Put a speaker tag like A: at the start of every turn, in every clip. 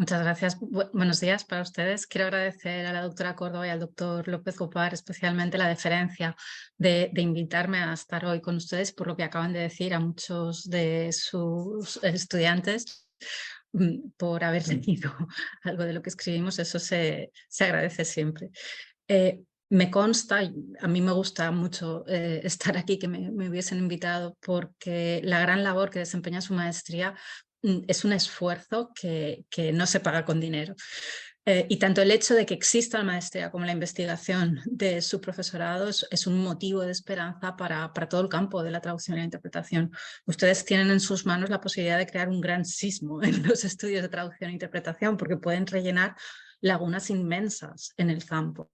A: Muchas gracias. Buenos días para ustedes. Quiero agradecer a la doctora Córdoba y al doctor López Gopar especialmente la deferencia de invitarme a estar hoy con ustedes por lo que acaban de decir a muchos de sus estudiantes por haber leído algo de lo que escribimos. Eso se agradece siempre. Me consta, y a mí me gusta mucho estar aquí, que me hubiesen invitado, porque la gran labor que desempeña su maestría es un esfuerzo que no se paga con dinero. Y tanto el hecho de que exista la maestría como la investigación de su profesorado es un motivo de esperanza para todo el campo de la traducción y la interpretación. Ustedes tienen en sus manos la posibilidad de crear un gran sismo en los estudios de traducción e interpretación porque pueden rellenar lagunas inmensas en el campo.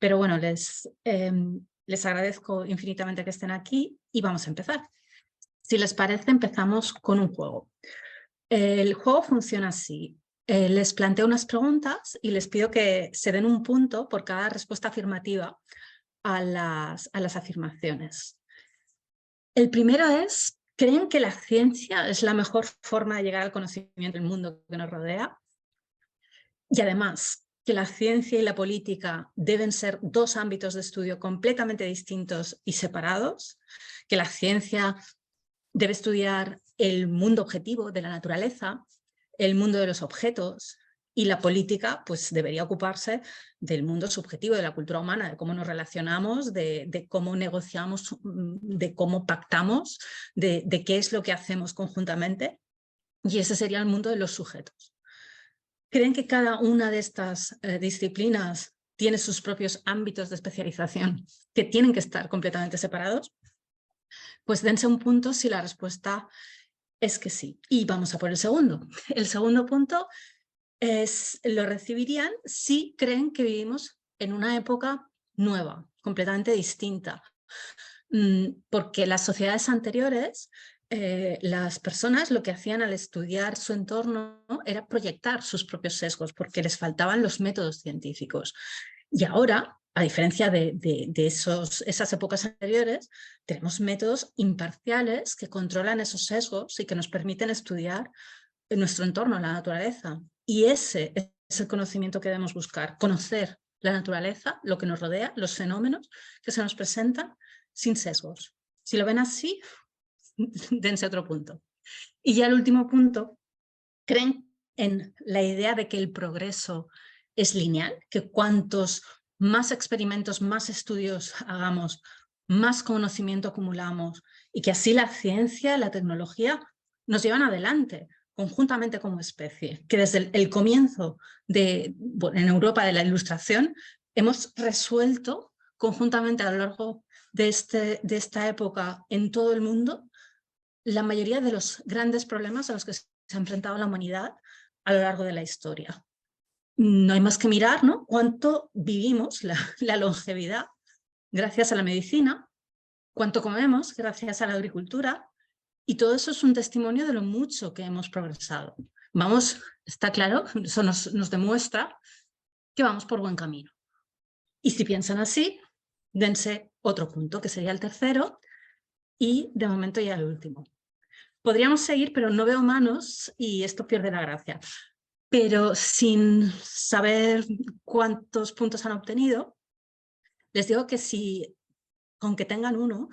A: Pero bueno, les agradezco infinitamente que estén aquí y vamos a empezar. Si les parece, empezamos con un juego. El juego funciona así. Les planteo unas preguntas y les pido que se den un punto por cada respuesta afirmativa a las afirmaciones. El primero es, ¿creen que la ciencia es la mejor forma de llegar al conocimiento del mundo que nos rodea? Y además, que la ciencia y la política deben ser dos ámbitos de estudio completamente distintos y separados, que la ciencia debe estudiar el mundo objetivo de la naturaleza, el mundo de los objetos, y la política pues, debería ocuparse del mundo subjetivo, de la cultura humana, de cómo nos relacionamos, de cómo negociamos, de cómo pactamos, de qué es lo que hacemos conjuntamente, y ese sería el mundo de los sujetos. ¿Creen que cada una de estas disciplinas tiene sus propios ámbitos de especialización que tienen que estar completamente separados? Pues dense un punto si la respuesta es que sí. Y vamos a por el segundo. El segundo punto lo recibirían si creen que vivimos en una época nueva, completamente distinta. Porque las sociedades anteriores, las personas lo que hacían al estudiar su entorno, ¿no?, era proyectar sus propios sesgos porque les faltaban los métodos científicos. Y ahora, a diferencia de esas épocas anteriores, tenemos métodos imparciales que controlan esos sesgos y que nos permiten estudiar nuestro entorno, la naturaleza. Y ese es el conocimiento que debemos buscar, conocer la naturaleza, lo que nos rodea, los fenómenos que se nos presentan sin sesgos. Si lo ven así, dense otro punto. Y ya el último punto, ¿creen en la idea de que el progreso es lineal? Que cuantos más experimentos, más estudios hagamos, más conocimiento acumulamos y que así la ciencia, la tecnología nos llevan adelante conjuntamente como especie, que desde el comienzo en Europa de la Ilustración hemos resuelto conjuntamente a lo largo de esta época en todo el mundo la mayoría de los grandes problemas a los que se ha enfrentado la humanidad a lo largo de la historia. No hay más que mirar, ¿no?, cuánto vivimos, la longevidad, gracias a la medicina, cuánto comemos gracias a la agricultura, y todo eso es un testimonio de lo mucho que hemos progresado. Vamos, está claro, eso nos demuestra que vamos por buen camino. Y si piensan así, dense otro punto, que sería el tercero, y de momento ya el último. Podríamos seguir, pero no veo manos y esto pierde la gracia. Pero sin saber cuántos puntos han obtenido, les digo que si, aunque tengan uno,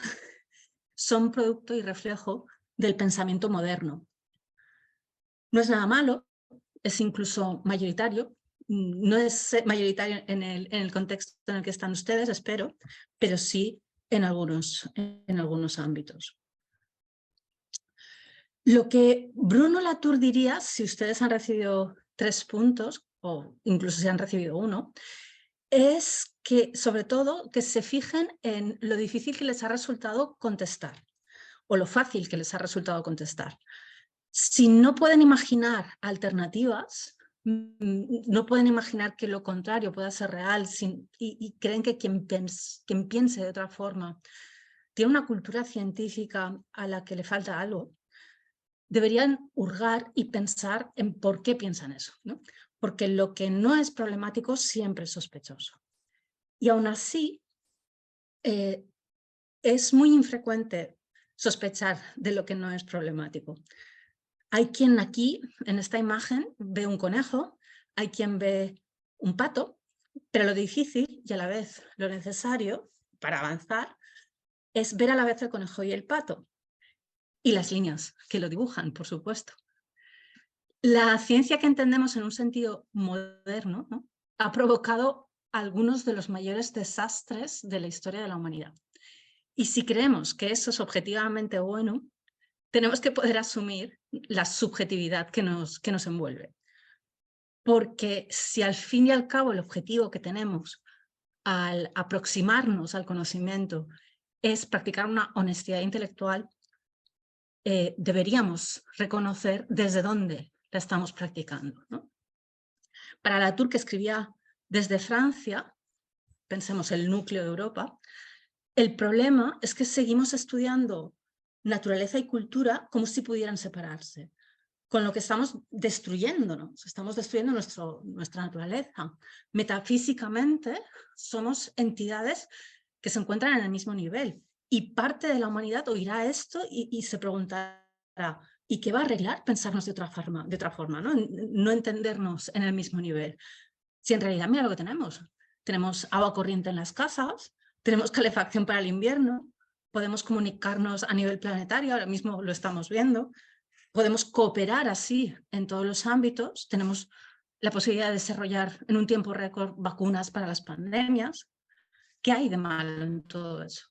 A: son producto y reflejo del pensamiento moderno. No es nada malo, es incluso mayoritario. No es mayoritario en el contexto en el que están ustedes, espero, pero sí en algunos ámbitos. Lo que Bruno Latour diría, si ustedes han recibido 3 puntos, o incluso si han recibido 1, es que, sobre todo, que se fijen en lo difícil que les ha resultado contestar, o lo fácil que les ha resultado contestar. Si no pueden imaginar alternativas, no pueden imaginar que lo contrario pueda ser real, y creen que quien piense de otra forma tiene una cultura científica a la que le falta algo, deberían hurgar y pensar en por qué piensan eso, ¿no? Porque lo que no es problemático siempre es sospechoso. Y aún así, es muy infrecuente sospechar de lo que no es problemático. Hay quien aquí, en esta imagen, ve un conejo, hay quien ve un pato, pero lo difícil y a la vez lo necesario para avanzar es ver a la vez el conejo y el pato y las líneas que lo dibujan, por supuesto. La ciencia que entendemos en un sentido moderno, ¿no?, ha provocado algunos de los mayores desastres de la historia de la humanidad. Y si creemos que eso es objetivamente bueno, tenemos que poder asumir la subjetividad que nos envuelve. Porque si al fin y al cabo el objetivo que tenemos al aproximarnos al conocimiento es practicar una honestidad intelectual, deberíamos reconocer desde dónde la estamos practicando, ¿no? Para Latour, que escribía desde Francia, pensemos el núcleo de Europa, el problema es que seguimos estudiando naturaleza y cultura como si pudieran separarse, con lo que estamos destruyéndonos, estamos destruyendo nuestra naturaleza. Metafísicamente somos entidades que se encuentran en el mismo nivel y parte de la humanidad oirá esto y se preguntará, ¿y qué va a arreglar pensarnos de otra forma, ¿no? No entendernos en el mismo nivel? Si en realidad mira lo que tenemos. Tenemos agua corriente en las casas, tenemos calefacción para el invierno, podemos comunicarnos a nivel planetario, ahora mismo lo estamos viendo, podemos cooperar así en todos los ámbitos, tenemos la posibilidad de desarrollar en un tiempo récord vacunas para las pandemias. ¿Qué hay de malo en todo eso?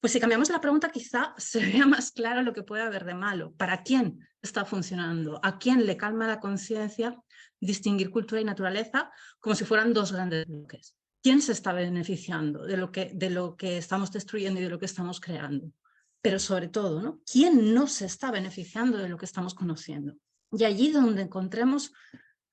A: Pues si cambiamos la pregunta, quizá se vea más claro lo que puede haber de malo. ¿Para quién está funcionando? ¿A quién le calma la conciencia distinguir cultura y naturaleza como si fueran dos grandes bloques? ¿Quién se está beneficiando de lo que estamos destruyendo y de lo que estamos creando? Pero sobre todo, ¿no?, ¿quién no se está beneficiando de lo que estamos conociendo? Y allí donde encontremos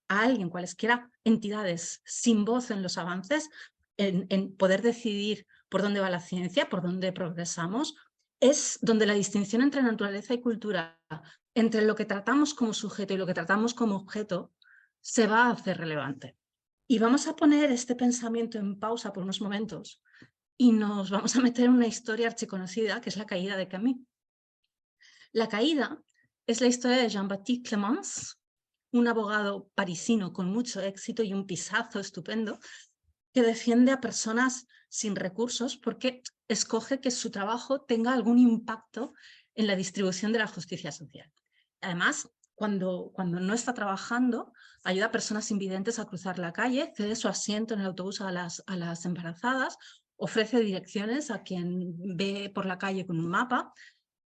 A: a alguien, cualesquiera entidades sin voz en los avances, en poder decidir por dónde va la ciencia, por dónde progresamos, es donde la distinción entre naturaleza y cultura, entre lo que tratamos como sujeto y lo que tratamos como objeto, se va a hacer relevante. Y vamos a poner este pensamiento en pausa por unos momentos y nos vamos a meter en una historia archiconocida, que es la caída de Camus. La caída es la historia de Jean-Baptiste Clemens, un abogado parisino con mucho éxito y un pisazo estupendo, que defiende a personas sin recursos porque escoge que su trabajo tenga algún impacto en la distribución de la justicia social. Además, cuando no está trabajando, ayuda a personas invidentes a cruzar la calle, cede su asiento en el autobús a las embarazadas, ofrece direcciones a quien ve por la calle con un mapa.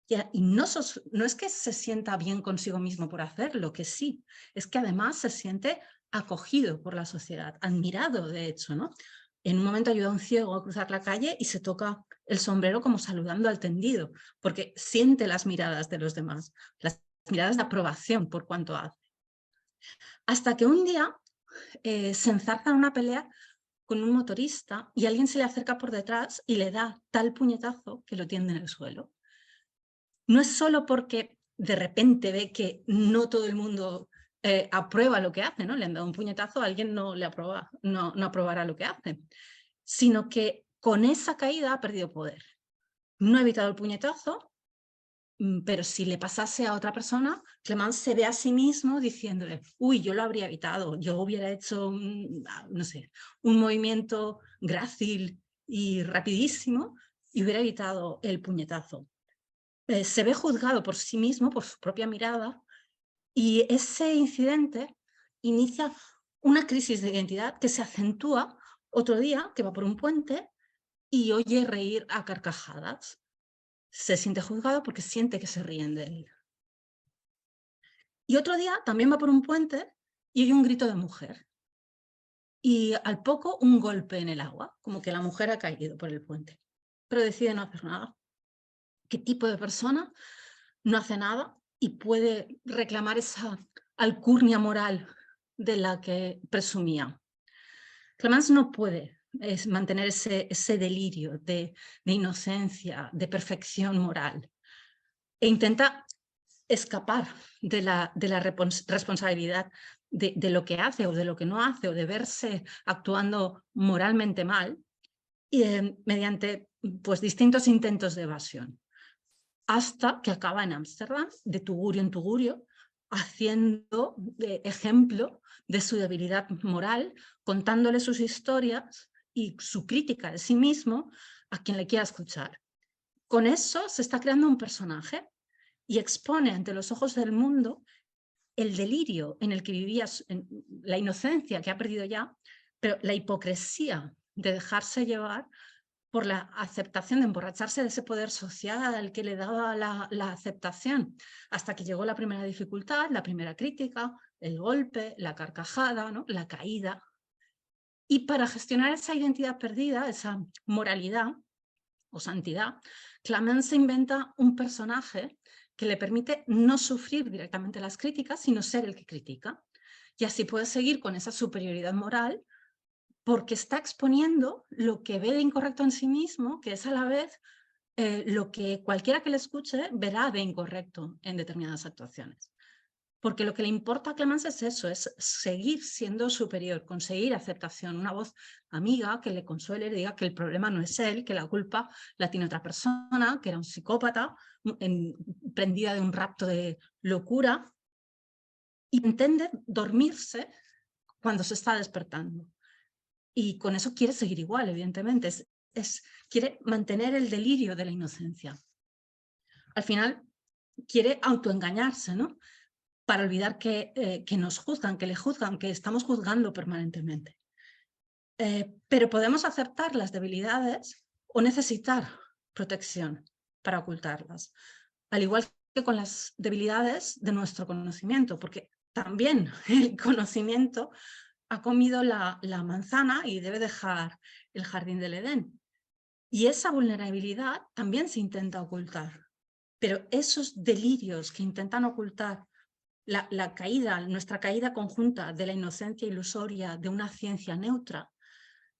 A: Y no es que se sienta bien consigo mismo por hacerlo, que sí, es que además se siente acogido por la sociedad, admirado de hecho, ¿no? En un momento ayuda a un ciego a cruzar la calle y se toca el sombrero como saludando al tendido, porque siente las miradas de los demás, las miradas de aprobación por cuanto hace. Hasta que un día se enzarza en una pelea con un motorista y alguien se le acerca por detrás y le da tal puñetazo que lo tiende en el suelo. No es solo porque de repente ve que no todo el mundo aprueba lo que hace, ¿no? Le han dado un puñetazo, alguien no aprobará lo que hace, sino que con esa caída ha perdido poder. No ha evitado el puñetazo, pero si le pasase a otra persona, Clemens se ve a sí mismo diciéndole, uy, yo lo habría evitado, yo hubiera hecho, no sé, un movimiento grácil y rapidísimo y hubiera evitado el puñetazo. Se ve juzgado por sí mismo, por su propia mirada, y ese incidente inicia una crisis de identidad que se acentúa otro día, que va por un puente y oye reír a carcajadas. Se siente juzgado porque siente que se ríen de él. Y otro día también va por un puente y oye un grito de mujer. Y al poco un golpe en el agua, como que la mujer ha caído por el puente, pero decide no hacer nada. ¿Qué tipo de persona no hace nada y puede reclamar esa alcurnia moral de la que presumía? Clemens no puede mantener ese delirio de inocencia, de perfección moral, e intenta escapar de la responsabilidad de lo que hace o de lo que no hace, o de verse actuando moralmente mal, mediante pues, distintos intentos de evasión, hasta que acaba en Ámsterdam, de tugurio en tugurio,
B: haciendo de ejemplo de su debilidad moral, contándole sus historias y su crítica de sí mismo a quien le quiera escuchar. Con eso se está creando un personaje y expone ante los ojos del mundo el delirio en el que vivía, la inocencia que ha perdido ya, pero la hipocresía de dejarse llevar por la aceptación, de emborracharse de ese poder social al que le daba la aceptación, hasta que llegó la primera dificultad, la primera crítica, el golpe, la carcajada, ¿no? La caída. Y para gestionar esa identidad perdida, esa moralidad o santidad, Clamence se inventa un personaje que le permite no sufrir directamente las críticas, sino ser el que critica. Y así puede seguir con esa superioridad moral porque está exponiendo lo que ve de incorrecto en sí mismo, que es a la vez lo que cualquiera que le escuche verá de incorrecto en determinadas actuaciones. Porque lo que le importa a Clemence es eso, es seguir siendo superior, conseguir aceptación, una voz amiga que le consuele y diga que el problema no es él, que la culpa la tiene otra persona, que era un psicópata, prendida de un rapto de locura, y intende dormirse cuando se está despertando. Y con eso quiere seguir igual, evidentemente, quiere mantener el delirio de la inocencia. Al final quiere autoengañarse, ¿no? Para olvidar que nos juzgan, que le juzgan, que estamos juzgando permanentemente. Pero podemos aceptar las debilidades o necesitar protección para ocultarlas, al igual que con las debilidades de nuestro conocimiento, porque también el conocimiento ha comido la manzana y debe dejar el jardín del Edén. Y esa vulnerabilidad también se intenta ocultar, pero esos delirios que intentan ocultar la caída, nuestra caída conjunta de la inocencia ilusoria de una ciencia neutra,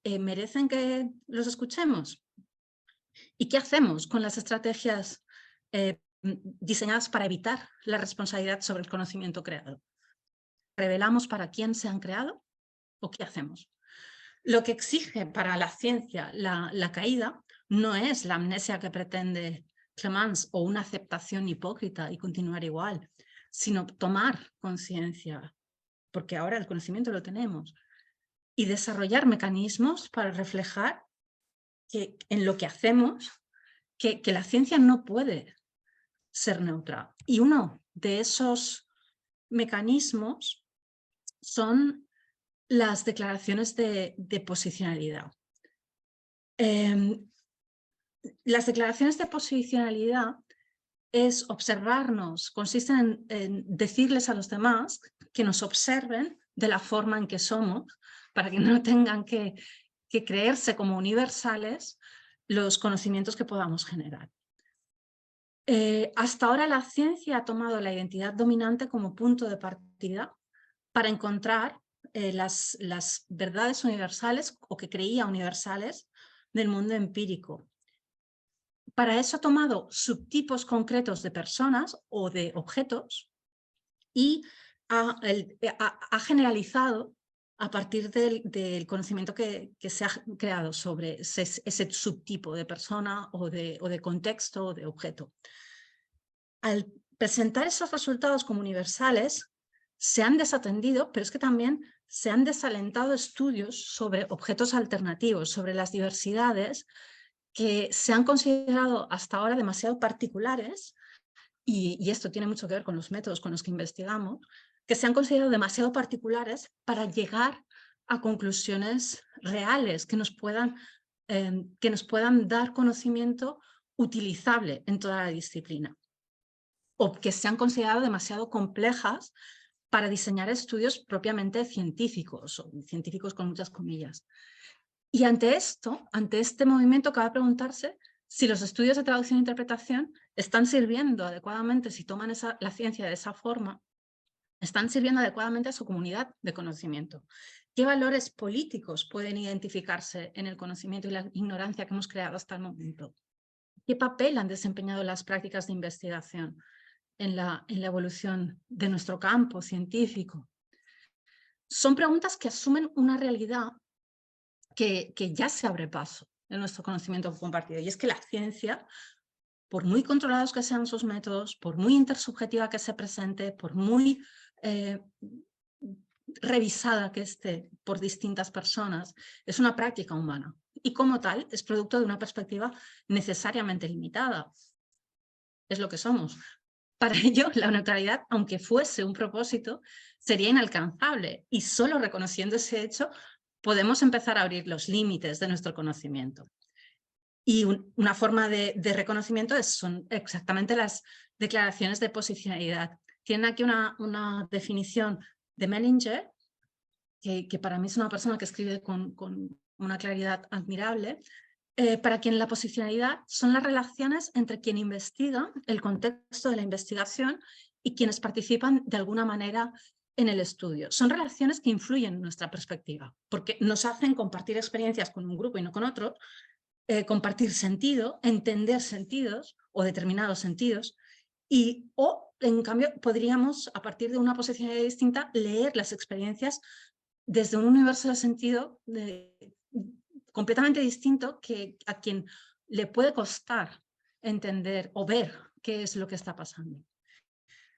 B: merecen que los escuchemos. ¿Y qué hacemos con las estrategias diseñadas para evitar la responsabilidad sobre el conocimiento creado? ¿Revelamos para quién se han creado o qué hacemos? Lo que exige para la ciencia la caída no es la amnesia que pretende Clemence o una aceptación hipócrita y continuar igual, sino tomar conciencia, porque ahora el conocimiento lo tenemos, y desarrollar mecanismos para reflejar que en lo que hacemos, que la ciencia no puede ser neutra. Y uno de esos mecanismos son las declaraciones de posicionalidad. Las declaraciones de posicionalidad es observarnos, consisten en decirles a los demás que nos observen de la forma en que somos, para que no tengan que creerse como universales los conocimientos que podamos generar. Hasta ahora la ciencia ha tomado la identidad dominante como punto de partida para encontrar las verdades universales o que creía universales del mundo empírico. Para eso ha tomado subtipos concretos de personas o de objetos y ha generalizado a partir del conocimiento que se ha creado sobre ese subtipo de persona o de contexto o de objeto. Al presentar esos resultados como universales, se han desatendido, pero es que también se han desalentado estudios sobre objetos alternativos, sobre las diversidades que se han considerado hasta ahora demasiado particulares, y esto tiene mucho que ver con los métodos con los que investigamos, que se han considerado demasiado particulares para llegar a conclusiones reales que nos puedan dar conocimiento utilizable en toda la disciplina, o que se han considerado demasiado complejas para diseñar estudios propiamente científicos, o científicos con muchas comillas. Y ante esto, ante este movimiento, cabe preguntarse si los estudios de traducción e interpretación están sirviendo adecuadamente, si toman la ciencia de esa forma, están sirviendo adecuadamente a su comunidad de conocimiento. ¿Qué valores políticos pueden identificarse en el conocimiento y la ignorancia que hemos creado hasta el momento? ¿Qué papel han desempeñado las prácticas de investigación en la evolución de nuestro campo científico? Son preguntas que asumen una realidad que ya se abre paso en nuestro conocimiento compartido, y es que la ciencia por muy controlados que sean sus métodos, por muy intersubjetiva que se presente, por muy revisada que esté por distintas personas, es una práctica humana y como tal es producto de una perspectiva necesariamente limitada. Es lo que somos. Para ello, la neutralidad, aunque fuese un propósito, sería inalcanzable y solo reconociendo ese hecho podemos empezar a abrir los límites de nuestro conocimiento. Y una forma de reconocimiento son exactamente las declaraciones de posicionalidad. Tienen aquí una definición de Menninger, que para mí es una persona que escribe con una claridad admirable, para quien la posicionalidad son las relaciones entre quien investiga, el contexto de la investigación y quienes participan de alguna manera en el estudio. Son relaciones que influyen en nuestra perspectiva, porque nos hacen compartir experiencias con un grupo y no con otro, compartir sentido, entender sentidos o determinados sentidos, o en cambio podríamos, a partir de una posicionalidad distinta, leer las experiencias desde un universo de sentido completamente distinto que a quien le puede costar entender o ver qué es lo que está pasando.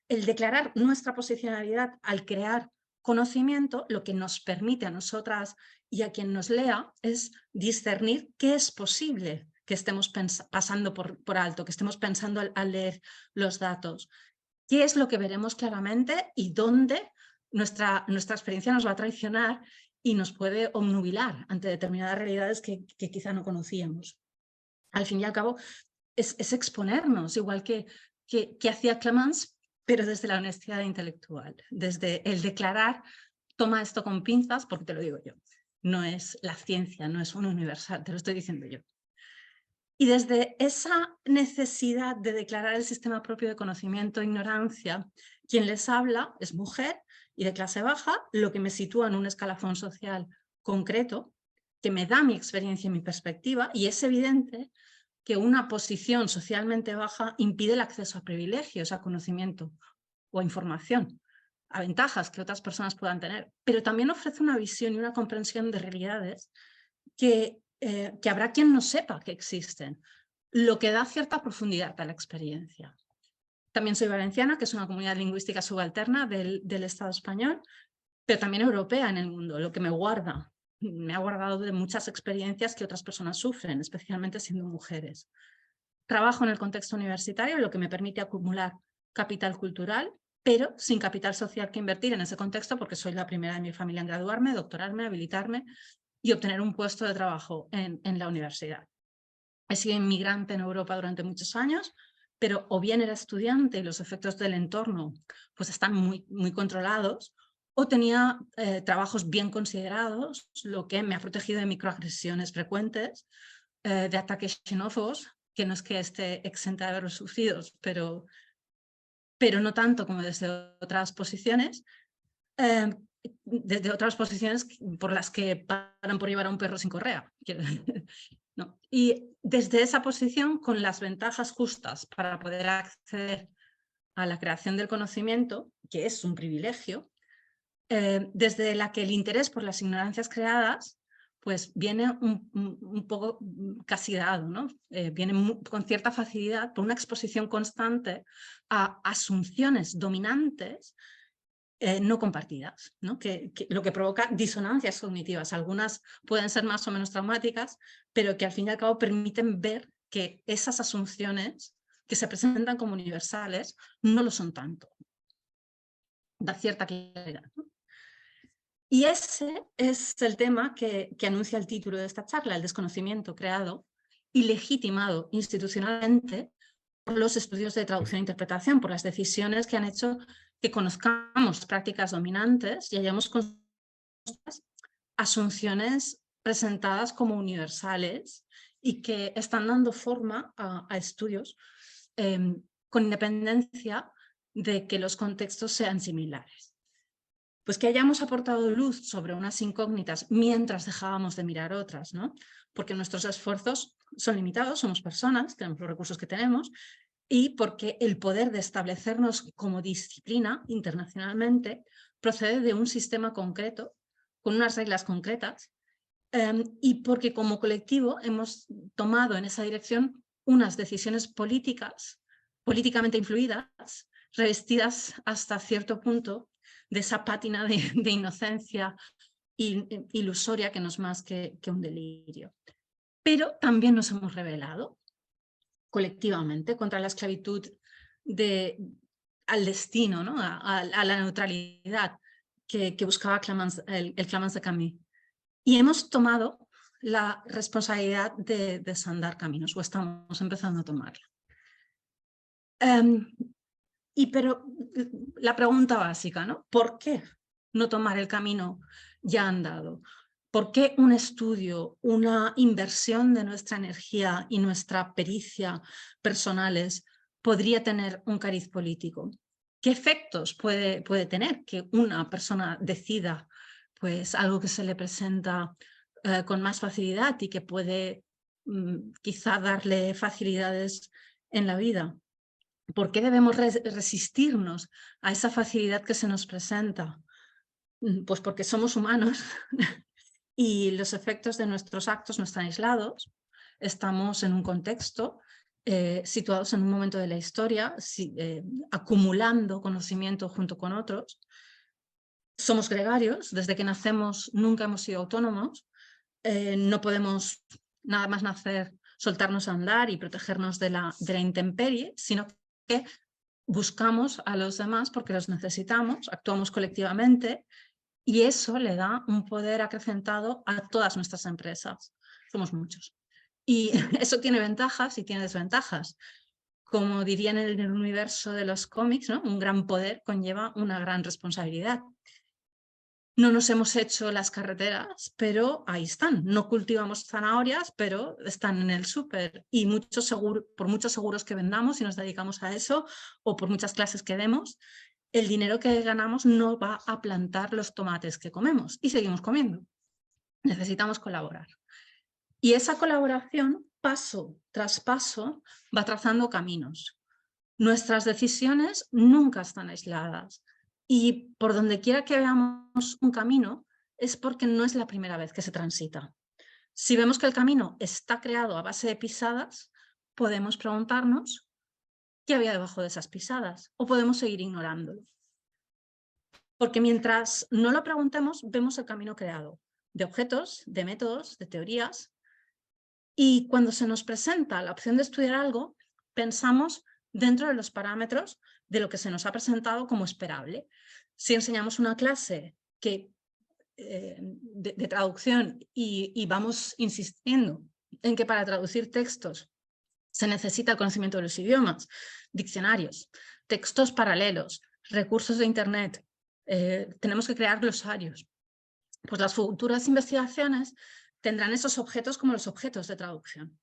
B: El declarar nuestra posicionalidad al crear conocimiento, lo que nos permite a nosotras y a quien nos lea es discernir qué es posible que estemos pasando por alto, que estemos pensando al leer los datos, qué es lo que veremos claramente y dónde nuestra experiencia nos va a traicionar y nos puede obnubilar ante determinadas realidades que quizá no conocíamos. Al fin y al cabo, es exponernos, igual que hacía Clemens, pero desde la honestidad intelectual, desde el declarar, toma esto con pinzas, porque te lo digo yo. No es la ciencia, no es un universal, te lo estoy diciendo yo. Y desde esa necesidad de declarar el sistema propio de conocimiento e ignorancia, quien les habla es mujer y de clase baja, lo que me sitúa en un escalafón social concreto, que me da mi experiencia y mi perspectiva, y es evidente que una posición socialmente baja impide el acceso a privilegios, a conocimiento o a información, a ventajas que otras personas puedan tener, pero también ofrece una visión y una comprensión de realidades que habrá quien no sepa que existen, lo que da cierta profundidad a la experiencia. También soy valenciana, que es una comunidad lingüística subalterna del Estado español, pero también europea en el mundo, lo que me ha guardado de muchas experiencias que otras personas sufren, especialmente siendo mujeres. Trabajo en el contexto universitario, lo que me permite acumular capital cultural, pero sin capital social que invertir en ese contexto, porque soy la primera de mi familia en graduarme, doctorarme, habilitarme y obtener un puesto de trabajo en la universidad. He sido inmigrante en Europa durante muchos años, pero o bien era estudiante y los efectos del entorno pues están muy controlados, o tenía trabajos bien considerados, lo que me ha protegido de microagresiones frecuentes, de ataques xenófobos, que no es que esté exenta de haberlos sufrido, pero no tanto como desde otras posiciones, desde otras posiciones por las que paran por llevar a un perro sin correa. No. Y desde esa posición, con las ventajas justas para poder acceder a la creación del conocimiento, que es un privilegio, desde la que el interés por las ignorancias creadas pues viene un poco casi dado, ¿no? Viene con cierta facilidad por una exposición constante a asunciones dominantes no compartidas, ¿no? Lo que provoca disonancias cognitivas. Algunas pueden ser más o menos traumáticas, pero que al fin y al cabo permiten ver que esas asunciones que se presentan como universales no lo son tanto. Da cierta claridad, ¿no? Y ese es el tema que anuncia el título de esta charla, el desconocimiento creado y legitimado institucionalmente por los estudios de traducción e interpretación, por las decisiones que han hecho que conozcamos prácticas dominantes y hayamos conocido asunciones presentadas como universales y que están dando forma a estudios con independencia de que los contextos sean similares. Pues que hayamos aportado luz sobre unas incógnitas mientras dejábamos de mirar otras, ¿no? Porque nuestros esfuerzos son limitados, somos personas, tenemos los recursos que tenemos, y porque el poder de establecernos como disciplina internacionalmente procede de un sistema concreto, con unas reglas concretas, y porque como colectivo hemos tomado en esa dirección unas decisiones políticamente influidas, revestidas hasta cierto punto de esa pátina de inocencia ilusoria que no es más que un delirio. Pero también nos hemos rebelado colectivamente contra la esclavitud al destino, ¿no? a la neutralidad que buscaba el Clamence de Camus. Y hemos tomado la responsabilidad de desandar caminos, o estamos empezando a tomarla. Pero la pregunta básica, ¿no? ¿Por qué no tomar el camino ya andado? ¿Por qué un estudio, una inversión de nuestra energía y nuestra pericia personales podría tener un cariz político? ¿Qué efectos puede tener que una persona decida pues, algo que se le presenta con más facilidad y que puede quizá darle facilidades en la vida? ¿Por qué debemos resistirnos a esa facilidad que se nos presenta? Pues porque somos humanos y los efectos de nuestros actos no están aislados. Estamos en un contexto, situados en un momento de la historia, acumulando conocimiento junto con otros. Somos gregarios, desde que nacemos nunca hemos sido autónomos. No podemos nada más nacer, soltarnos a andar y protegernos de la intemperie, sino que buscamos a los demás porque los necesitamos, actuamos colectivamente y eso le da un poder acrecentado a todas nuestras empresas. Somos muchos. Y eso tiene ventajas y tiene desventajas. Como dirían en el universo de los cómics, ¿no? Un gran poder conlleva una gran responsabilidad. No nos hemos hecho las carreteras, pero ahí están. No cultivamos zanahorias, pero están en el súper. Y por muchos seguros que vendamos y nos dedicamos a eso, o por muchas clases que demos, el dinero que ganamos no va a plantar los tomates que comemos y seguimos comiendo. Necesitamos colaborar. Y esa colaboración, paso tras paso, va trazando caminos. Nuestras decisiones nunca están aisladas. Y por donde quiera que veamos un camino, es porque no es la primera vez que se transita. Si vemos que el camino está creado a base de pisadas, podemos preguntarnos qué había debajo de esas pisadas, o podemos seguir ignorándolo. Porque mientras no lo preguntemos, vemos el camino creado, de objetos, de métodos, de teorías, y cuando se nos presenta la opción de estudiar algo, pensamos dentro de los parámetros de lo que se nos ha presentado como esperable. Si enseñamos una clase de traducción y vamos insistiendo en que para traducir textos se necesita el conocimiento de los idiomas, diccionarios, textos paralelos, recursos de internet, tenemos que crear glosarios, pues las futuras investigaciones tendrán esos objetos como los objetos de traducción.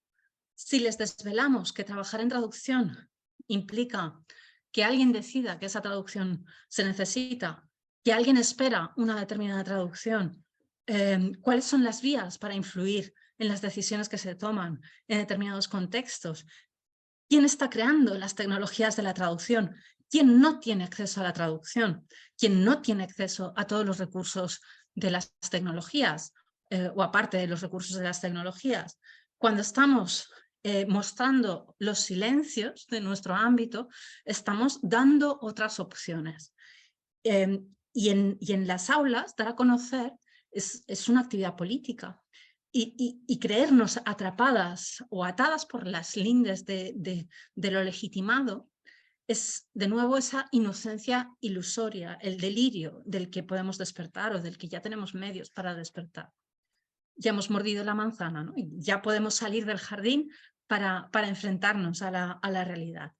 B: Si les desvelamos que trabajar en traducción implica que alguien decida que esa traducción se necesita, que alguien espera una determinada traducción, cuáles son las vías para influir en las decisiones que se toman en determinados contextos, quién está creando las tecnologías de la traducción, quién no tiene acceso a la traducción, quién no tiene acceso a todos los recursos de las tecnologías o aparte de los recursos de las tecnologías. Cuando estamos mostrando los silencios de nuestro ámbito, estamos dando otras opciones. Y en las aulas, dar a conocer es una actividad política. Y creernos atrapadas o atadas por las lindes de lo legitimado es de nuevo esa inocencia ilusoria, el delirio del que podemos despertar o del que ya tenemos medios para despertar. Ya hemos mordido la manzana, ¿no? Y ya podemos salir del jardín para enfrentarnos a la realidad.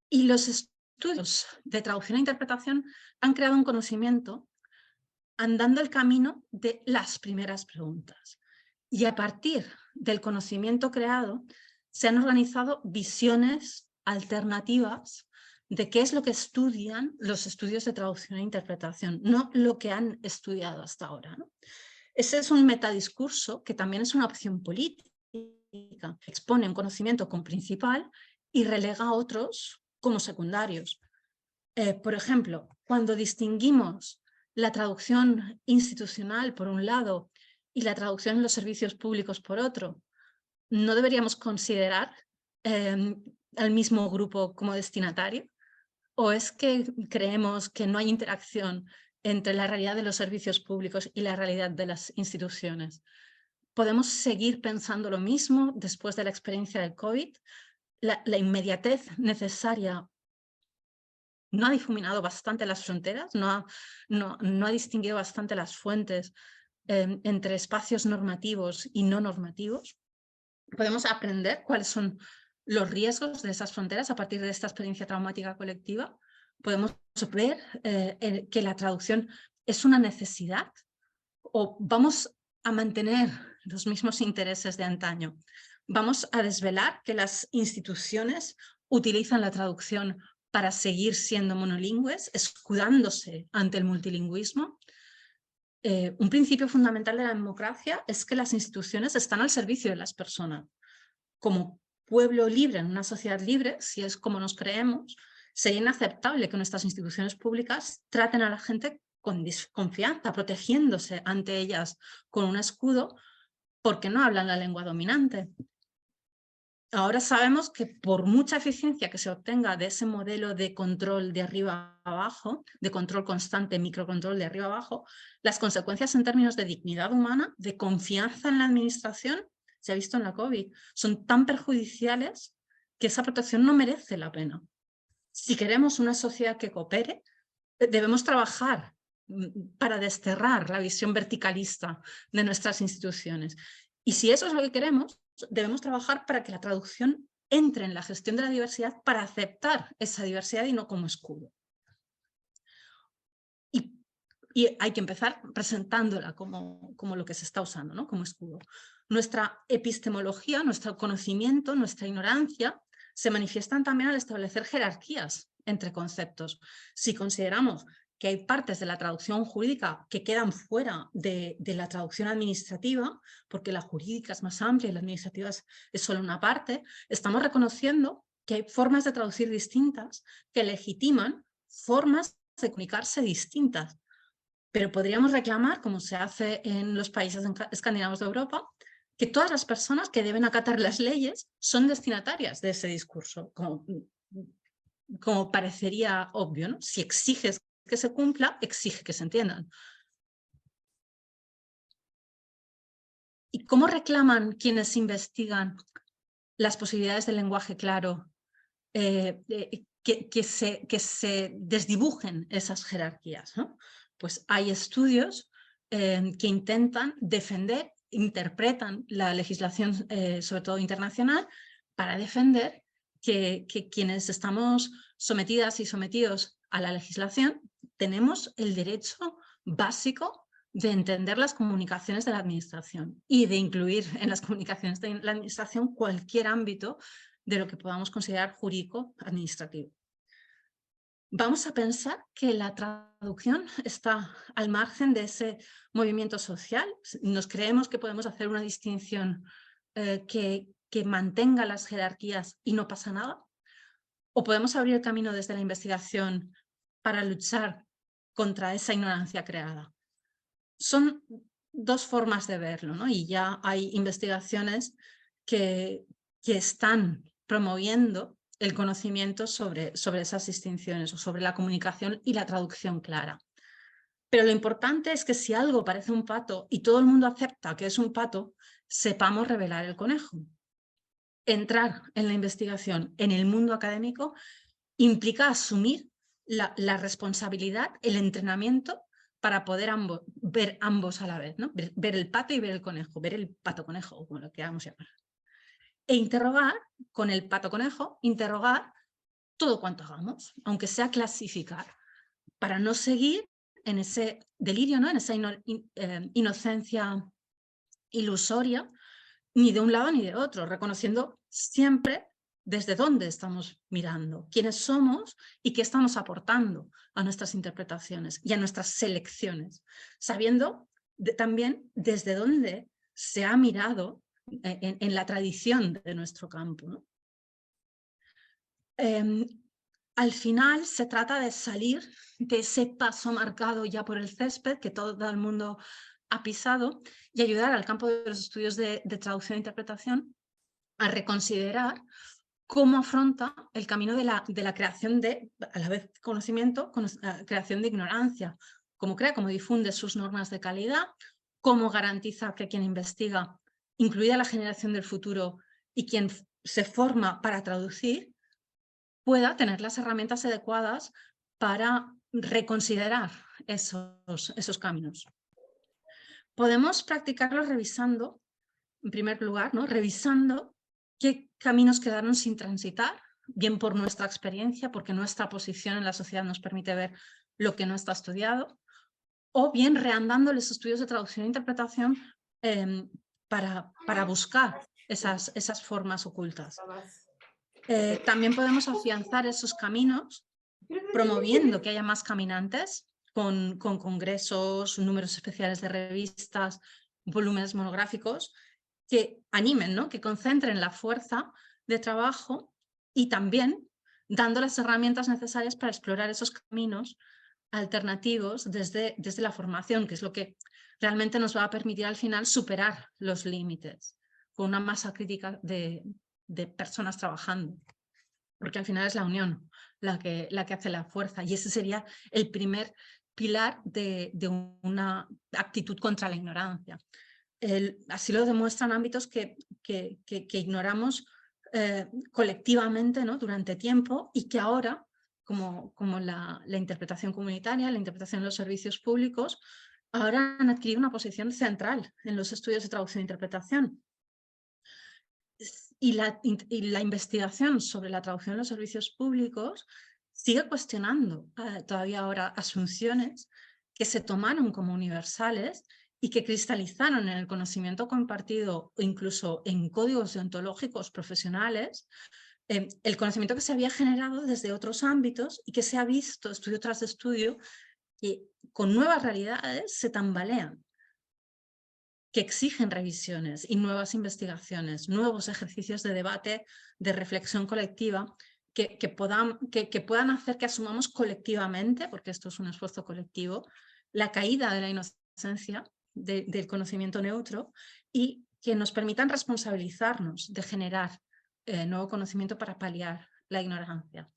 B: Y los estudios de traducción e interpretación han creado un conocimiento andando el camino de las primeras preguntas. Y a partir del conocimiento creado se han organizado visiones alternativas de qué es lo que estudian los estudios de traducción e interpretación, no lo que han estudiado hasta ahora, ¿no? Ese es un metadiscurso que también es una opción política. Expone un conocimiento como principal y relega a otros como secundarios. Por ejemplo, cuando distinguimos la traducción institucional por un lado y la traducción en los servicios públicos por otro, ¿no deberíamos considerar al mismo grupo como destinatario? ¿O es que creemos que no hay interacción entre la realidad de los servicios públicos y la realidad de las instituciones? ¿Podemos seguir pensando lo mismo después de la experiencia del COVID? La inmediatez necesaria no ha difuminado bastante las fronteras, no ha distinguido bastante las fuentes entre espacios normativos y no normativos. Podemos aprender cuáles son los riesgos de esas fronteras a partir de esta experiencia traumática colectiva. Podemos ver que la traducción es una necesidad, o vamos a mantener los mismos intereses de antaño. Vamos a desvelar que las instituciones utilizan la traducción para seguir siendo monolingües, escudándose ante el multilingüismo. Un principio fundamental de la democracia es que las instituciones están al servicio de las personas. Como pueblo libre en una sociedad libre, si es como nos creemos, sería inaceptable que nuestras instituciones públicas traten a la gente con desconfianza, protegiéndose ante ellas con un escudo porque no hablan la lengua dominante. Ahora sabemos que por mucha eficiencia que se obtenga de ese modelo de control de arriba a abajo, de control constante, microcontrol de arriba a abajo, las consecuencias en términos de dignidad humana, de confianza en la administración, se ha visto en la COVID, son tan perjudiciales que esa protección no merece la pena. Si queremos una sociedad que coopere, debemos trabajar para desterrar la visión verticalista de nuestras instituciones. Y si eso es lo que queremos, debemos trabajar para que la traducción entre en la gestión de la diversidad para aceptar esa diversidad y no como escudo. Y hay que empezar presentándola como lo que se está usando, ¿no? Como escudo. Nuestra epistemología, nuestro conocimiento, nuestra ignorancia se manifiestan también al establecer jerarquías entre conceptos. Si consideramos que hay partes de la traducción jurídica que quedan fuera de la traducción administrativa, porque la jurídica es más amplia y la administrativa es solo una parte, estamos reconociendo que hay formas de traducir distintas que legitiman formas de comunicarse distintas. Pero podríamos reclamar, como se hace en los países escandinavos de Europa, que todas las personas que deben acatar las leyes son destinatarias de ese discurso, como parecería obvio, ¿no? Si exiges que se cumpla, exige que se entiendan. ¿Y cómo reclaman quienes investigan las posibilidades del lenguaje claro, que se desdibujen esas jerarquías, ¿no? Pues hay estudios que intentan defender, interpretan la legislación, sobre todo internacional, para defender que quienes estamos sometidas y sometidos a la legislación tenemos el derecho básico de entender las comunicaciones de la administración y de incluir en las comunicaciones de la administración cualquier ámbito de lo que podamos considerar jurídico administrativo. Vamos a pensar que la traducción está al margen de ese movimiento social. Nos creemos que podemos hacer una distinción que mantenga las jerarquías y no pasa nada. O podemos abrir el camino desde la investigación para luchar contra esa ignorancia creada. Son dos formas de verlo, ¿no? Y ya hay investigaciones que están promoviendo el conocimiento sobre esas distinciones o sobre la comunicación y la traducción clara. Pero lo importante es que si algo parece un pato y todo el mundo acepta que es un pato, sepamos revelar el conejo. Entrar en la investigación en el mundo académico implica asumir la responsabilidad, el entrenamiento para poder ver ambos a la vez, ¿no? Ver el pato y ver el conejo, ver el pato-conejo, como lo queramos llamar. E interrogar, con el pato-conejo, interrogar todo cuanto hagamos, aunque sea clasificar, para no seguir en ese delirio, ¿no? En esa inocencia ilusoria, ni de un lado ni de otro, reconociendo siempre desde dónde estamos mirando, quiénes somos y qué estamos aportando a nuestras interpretaciones y a nuestras selecciones, sabiendo también desde dónde se ha mirado en la tradición de nuestro campo, ¿no? Al final se trata de salir de ese paso marcado ya por el césped que todo el mundo ha pisado y ayudar al campo de los estudios de traducción e interpretación a reconsiderar cómo afronta el camino de la creación de, a la vez, conocimiento, creación de ignorancia, cómo crea, cómo difunde sus normas de calidad, cómo garantiza que quien investiga, incluida la generación del futuro y quien se forma para traducir, pueda tener las herramientas adecuadas para reconsiderar esos caminos. Podemos practicarlo revisando, en primer lugar, ¿no? Revisando qué caminos quedaron sin transitar, bien por nuestra experiencia, porque nuestra posición en la sociedad nos permite ver lo que no está estudiado, o bien reandando los estudios de traducción e interpretación para buscar esas formas ocultas. También podemos afianzar esos caminos promoviendo que haya más caminantes con congresos, números especiales de revistas, volúmenes monográficos que animen, ¿no? Que concentren la fuerza de trabajo y también dando las herramientas necesarias para explorar esos caminos alternativos desde la formación, que es lo que realmente nos va a permitir al final superar los límites con una masa crítica de personas trabajando. Porque al final es la unión la que hace la fuerza y ese sería el primer pilar de una actitud contra la ignorancia. Así lo demuestran ámbitos que ignoramos colectivamente, ¿no? Durante tiempo y que ahora, como la interpretación comunitaria, la interpretación de los servicios públicos, ahora han adquirido una posición central en los estudios de traducción e interpretación. Y la investigación sobre la traducción en los servicios públicos sigue cuestionando todavía ahora asunciones que se tomaron como universales y que cristalizaron en el conocimiento compartido o incluso en códigos deontológicos profesionales, el conocimiento que se había generado desde otros ámbitos y que se ha visto estudio tras estudio que con nuevas realidades se tambalean, que exigen revisiones y nuevas investigaciones, nuevos ejercicios de debate, de reflexión colectiva, que puedan hacer que asumamos colectivamente, porque esto es un esfuerzo colectivo, la caída de la inocencia, del conocimiento neutro, y que nos permitan responsabilizarnos de generar nuevo conocimiento para paliar la ignorancia.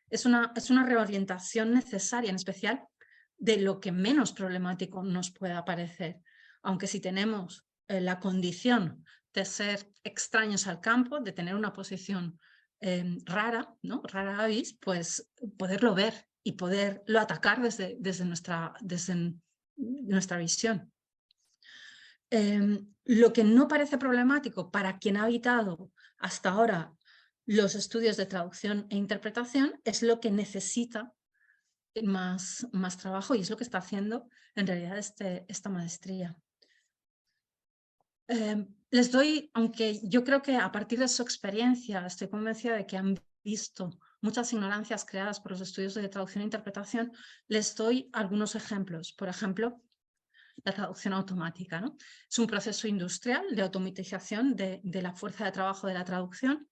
B: Es una reorientación necesaria, en especial de lo que menos problemático nos pueda parecer. Aunque si tenemos la condición de ser extraños al campo, de tener una posición rara, ¿no? Rara avis, pues poderlo ver y poderlo atacar desde nuestra visión. Lo que no parece problemático para quien ha habitado hasta ahora los estudios de traducción e interpretación es lo que necesita más trabajo y es lo que está haciendo en realidad esta maestría. Les doy, aunque yo creo que a partir de su experiencia estoy convencida de que han visto muchas ignorancias creadas por los estudios de traducción e interpretación, les doy algunos ejemplos. Por ejemplo, la traducción automática, ¿no? Es un proceso industrial de automatización de la fuerza de trabajo de la traducción,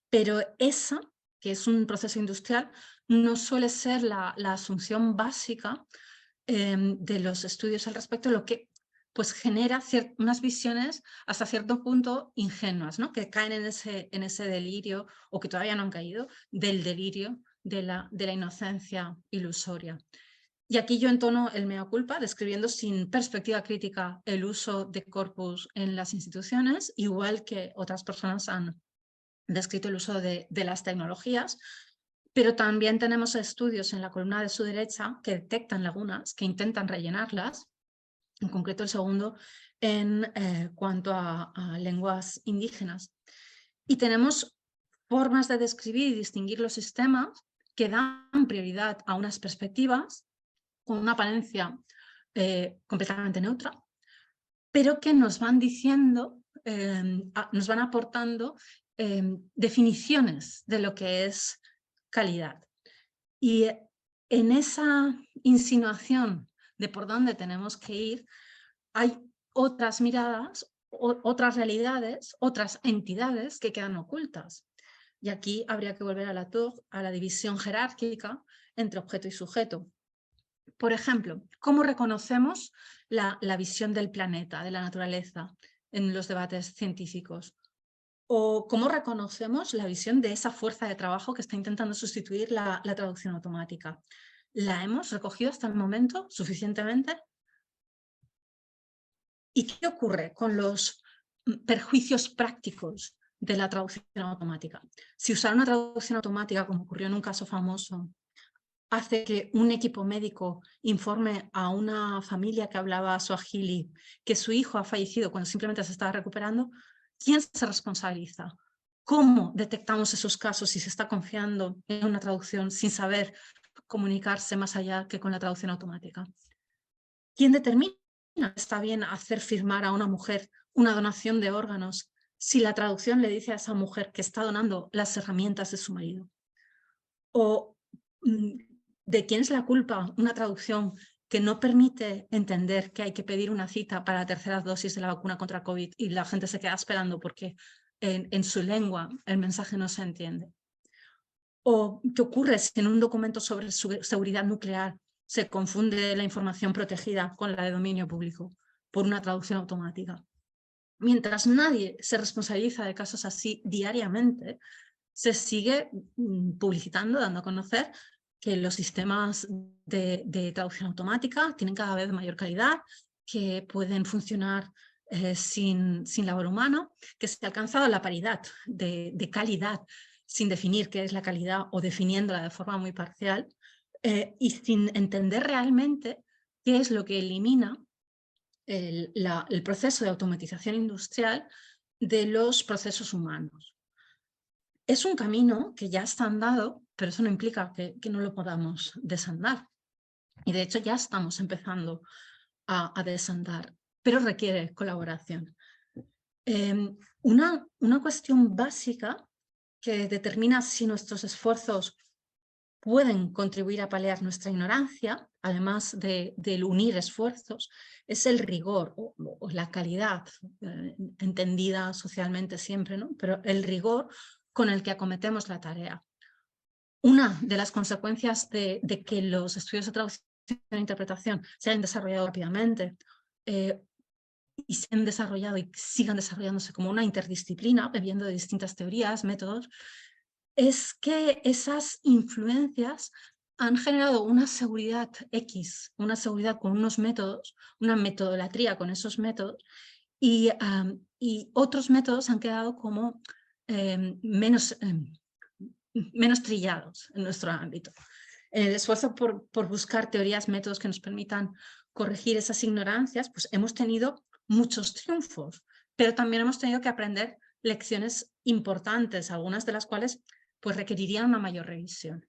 B: pero esa, que es un proceso industrial, no suele ser la asunción básica de los estudios al respecto, lo que pues genera unas visiones hasta cierto punto ingenuas, ¿no? Que caen en ese delirio, o que todavía no han caído, del delirio de la inocencia ilusoria. Y aquí yo entono el mea culpa, describiendo sin perspectiva crítica el uso de corpus en las instituciones, igual que otras personas han descrito el uso de las tecnologías, pero también tenemos estudios en la columna de su derecha que detectan lagunas, que intentan rellenarlas, en concreto el segundo en cuanto a lenguas indígenas. Y tenemos formas de describir y distinguir los sistemas que dan prioridad a unas perspectivas con una apariencia completamente neutra, pero que nos van diciendo, nos van aportando definiciones de lo que es calidad. Y en esa insinuación de por dónde tenemos que ir, hay otras miradas, otras realidades, otras entidades que quedan ocultas. Y aquí habría que volver a la división jerárquica entre objeto y sujeto. Por ejemplo, ¿cómo reconocemos la visión del planeta, de la naturaleza, en los debates científicos? ¿O cómo reconocemos la visión de esa fuerza de trabajo que está intentando sustituir la traducción automática? ¿La hemos recogido hasta el momento suficientemente? ¿Y qué ocurre con los perjuicios prácticos de la traducción automática? Si usar una traducción automática, como ocurrió en un caso famoso, hace que un equipo médico informe a una familia que hablaba swahili que su hijo ha fallecido cuando simplemente se estaba recuperando, ¿quién se responsabiliza? ¿Cómo detectamos esos casos si se está confiando en una traducción sin saber comunicarse más allá que con la traducción automática? ¿Quién determina que está bien hacer firmar a una mujer una donación de órganos si la traducción le dice a esa mujer que está donando las herramientas de su marido? ¿O de quién es la culpa una traducción que no permite entender que hay que pedir una cita para la tercera dosis de la vacuna contra COVID y la gente se queda esperando porque en su lengua el mensaje no se entiende? ¿O qué ocurre si en un documento sobre seguridad nuclear se confunde la información protegida con la de dominio público por una traducción automática? Mientras nadie se responsabiliza de casos así diariamente, se sigue publicitando, dando a conocer que los sistemas de traducción automática tienen cada vez mayor calidad, que pueden funcionar sin labor humano, que se ha alcanzado la paridad de calidad sin definir qué es la calidad o definiéndola de forma muy parcial y sin entender realmente qué es lo que elimina el proceso de automatización industrial de los procesos humanos. Es un camino que ya está andado, pero eso no implica que no lo podamos desandar. Y de hecho ya estamos empezando a desandar, pero requiere colaboración. Una cuestión básica que determina si nuestros esfuerzos pueden contribuir a paliar nuestra ignorancia, además del unir esfuerzos, es el rigor o la calidad, entendida socialmente siempre, ¿no? Pero el rigor con el que acometemos la tarea. Una de las consecuencias de que los estudios de traducción e interpretación se hayan desarrollado rápidamente y se han desarrollado y sigan desarrollándose como una interdisciplina, bebiendo de distintas teorías, métodos, es que esas influencias han generado una seguridad X, una seguridad con unos métodos, una metodolatría con esos métodos, y otros métodos han quedado como menos trillados en nuestro ámbito. En el esfuerzo por buscar teorías, métodos que nos permitan corregir esas ignorancias, pues hemos tenido muchos triunfos, pero también hemos tenido que aprender lecciones importantes, algunas de las cuales pues requerirían una mayor revisión.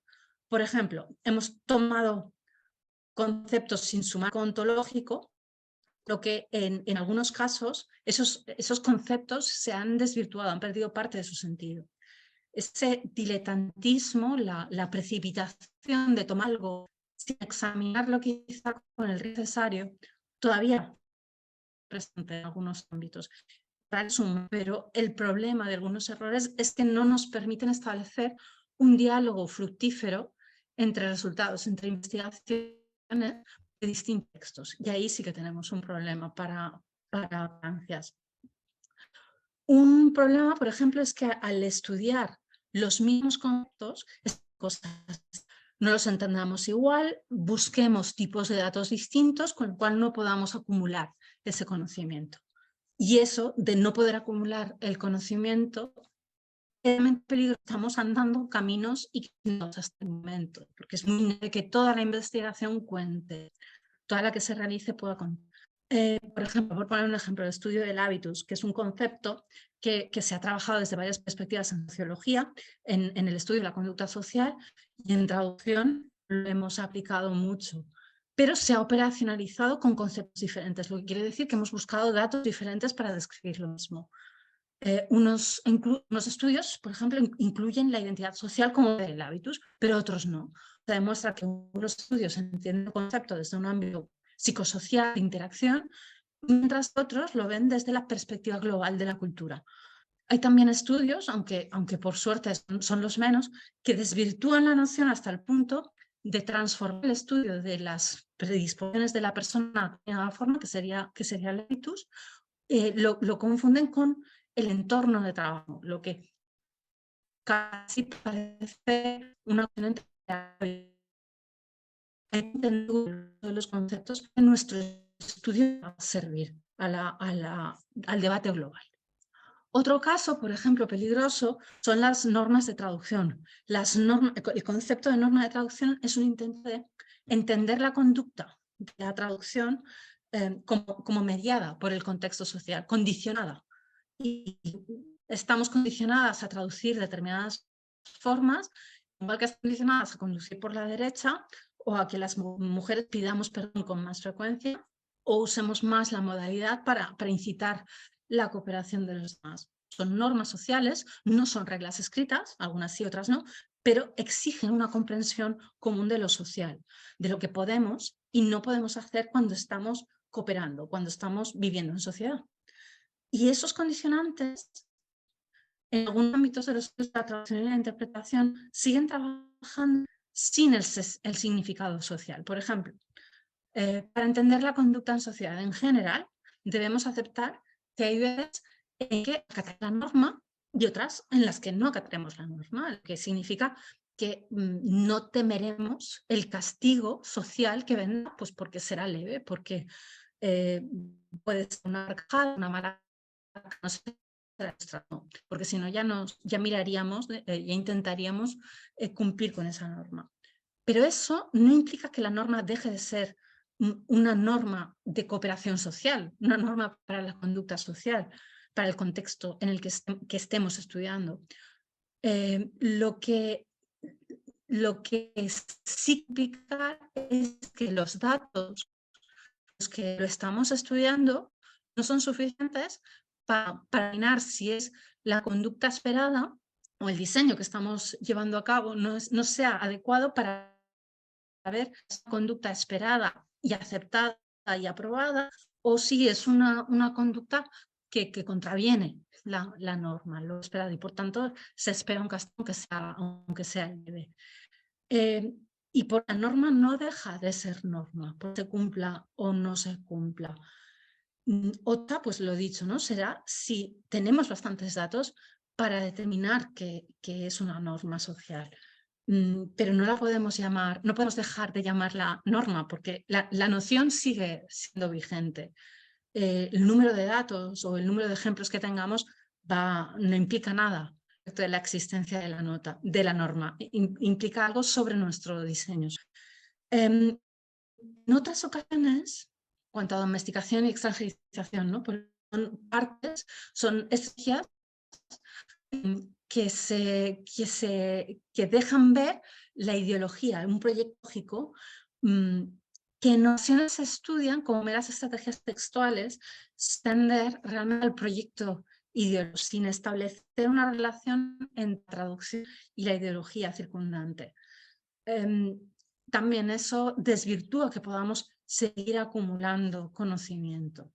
B: Por ejemplo, hemos tomado conceptos sin su marco ontológico, lo que en algunos casos esos conceptos se han desvirtuado, han perdido parte de su sentido. Ese diletantismo, la precipitación de tomar algo sin examinarlo quizá con el necesario, todavía presente en algunos ámbitos. Pero el problema de algunos errores es que no nos permiten establecer un diálogo fructífero entre resultados, entre investigaciones de distintos textos. Y ahí sí que tenemos un problema para ganancias. Un problema, por ejemplo, es que al estudiar los mismos conceptos, no los entendamos igual, busquemos tipos de datos distintos con lo cual no podamos acumular ese conocimiento. Y eso de no poder acumular el conocimiento es peligro. Estamos andando caminos ignorados hasta el momento, porque es muy necesario que toda la investigación cuente, toda la que se realice pueda contar. Por ejemplo, por poner un ejemplo, el estudio del hábitus, que es un concepto que se ha trabajado desde varias perspectivas en sociología, en el estudio de la conducta social y en traducción lo hemos aplicado mucho, pero se ha operacionalizado con conceptos diferentes, lo que quiere decir que hemos buscado datos diferentes para describir lo mismo. Unos estudios, por ejemplo, incluyen la identidad social como el hábitus, pero otros no. Se demuestra que unos estudios entienden el concepto desde un ámbito psicosocial de interacción, mientras otros lo ven desde la perspectiva global de la cultura. Hay también estudios, aunque por suerte son los menos, que desvirtúan la noción hasta el punto de transformar el estudio de las predisposiciones de la persona de una forma que sería el hábitus, lo confunden con el entorno de trabajo, lo que casi parece una opción entre entender los conceptos que nuestro estudio va a servir al debate global. Otro caso, por ejemplo, peligroso, son las normas de traducción. El concepto de norma de traducción es un intento de entender la conducta de la traducción como mediada por el contexto social, condicionada. Y estamos condicionadas a traducir determinadas formas, igual que están condicionadas a conducir por la derecha o a que las mujeres pidamos perdón con más frecuencia o usemos más la modalidad para incitar la cooperación de los demás. Son normas sociales, no son reglas escritas, algunas sí, otras no, pero exigen una comprensión común de lo social, de lo que podemos y no podemos hacer cuando estamos cooperando, cuando estamos viviendo en sociedad. Y esos condicionantes, en algunos ámbitos de la traducción y la interpretación, siguen trabajando sin el significado social. Por ejemplo, para entender la conducta en sociedad en general, debemos aceptar que hay veces en que acatar la norma y otras en las que no acataremos la norma, lo que significa que no temeremos el castigo social que vendrá, pues porque será leve, porque puede ser una carcajada, una mala, no sé, no, porque si no ya miraríamos, ya intentaríamos cumplir con esa norma. Pero eso no implica que la norma deje de ser una norma de cooperación social, una norma para la conducta social, para el contexto en el que estemos estudiando. Lo que sí implica es que los datos los que lo estamos estudiando no son suficientes para determinar si es la conducta esperada o el diseño que estamos llevando a cabo no sea adecuado para ver si es conducta esperada y aceptada y aprobada o si es una conducta que contraviene la norma, lo esperado, y por tanto se espera un castigo aunque sea leve. Y por la norma no deja de ser norma, porque se cumpla o no se cumpla. Otra, pues lo dicho, ¿no? Será si tenemos bastantes datos para determinar que es una norma social. Pero no la podemos llamar, no podemos dejar de llamarla norma, porque la noción sigue siendo vigente. El número de datos o el número de ejemplos que tengamos no implica nada de la existencia de la norma, implica algo sobre nuestro diseño. En otras ocasiones, cuanto a domesticación y extranjerización, ¿no? Pues son partes, son estrategias que dejan ver la ideología, un proyecto lógico que en ocasiones se estudian como meras estrategias textuales, sin tender realmente al proyecto ideológico, sin establecer una relación entre la traducción y la ideología circundante. También eso desvirtúa que podamos seguir acumulando conocimiento.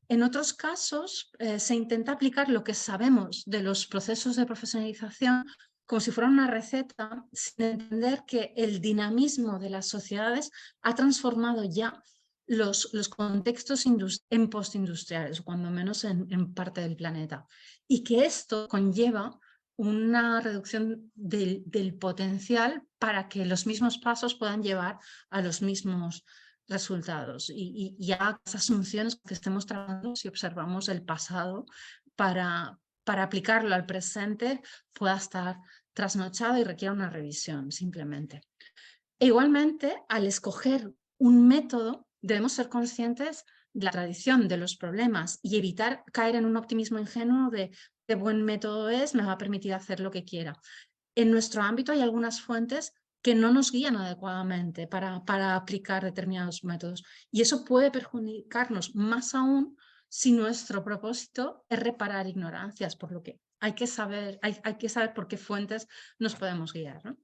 B: En otros casos se intenta aplicar lo que sabemos de los procesos de profesionalización como si fuera una receta, sin entender que el dinamismo de las sociedades ha transformado ya los contextos en postindustriales, o cuando menos en parte del planeta, y que esto conlleva una reducción del potencial para que los mismos pasos puedan llevar a los mismos resultados y a las asunciones que estemos trabajando si observamos el pasado para aplicarlo al presente pueda estar trasnochado y requiera una revisión simplemente. E igualmente, al escoger un método, debemos ser conscientes de la tradición, de los problemas y evitar caer en un optimismo ingenuo de qué buen método es, me va a permitir hacer lo que quiera. En nuestro ámbito hay algunas fuentes que no nos guían adecuadamente para aplicar determinados métodos. Y eso puede perjudicarnos más aún si nuestro propósito es reparar ignorancias, por lo que hay que saber por qué fuentes nos podemos guiar, ¿no?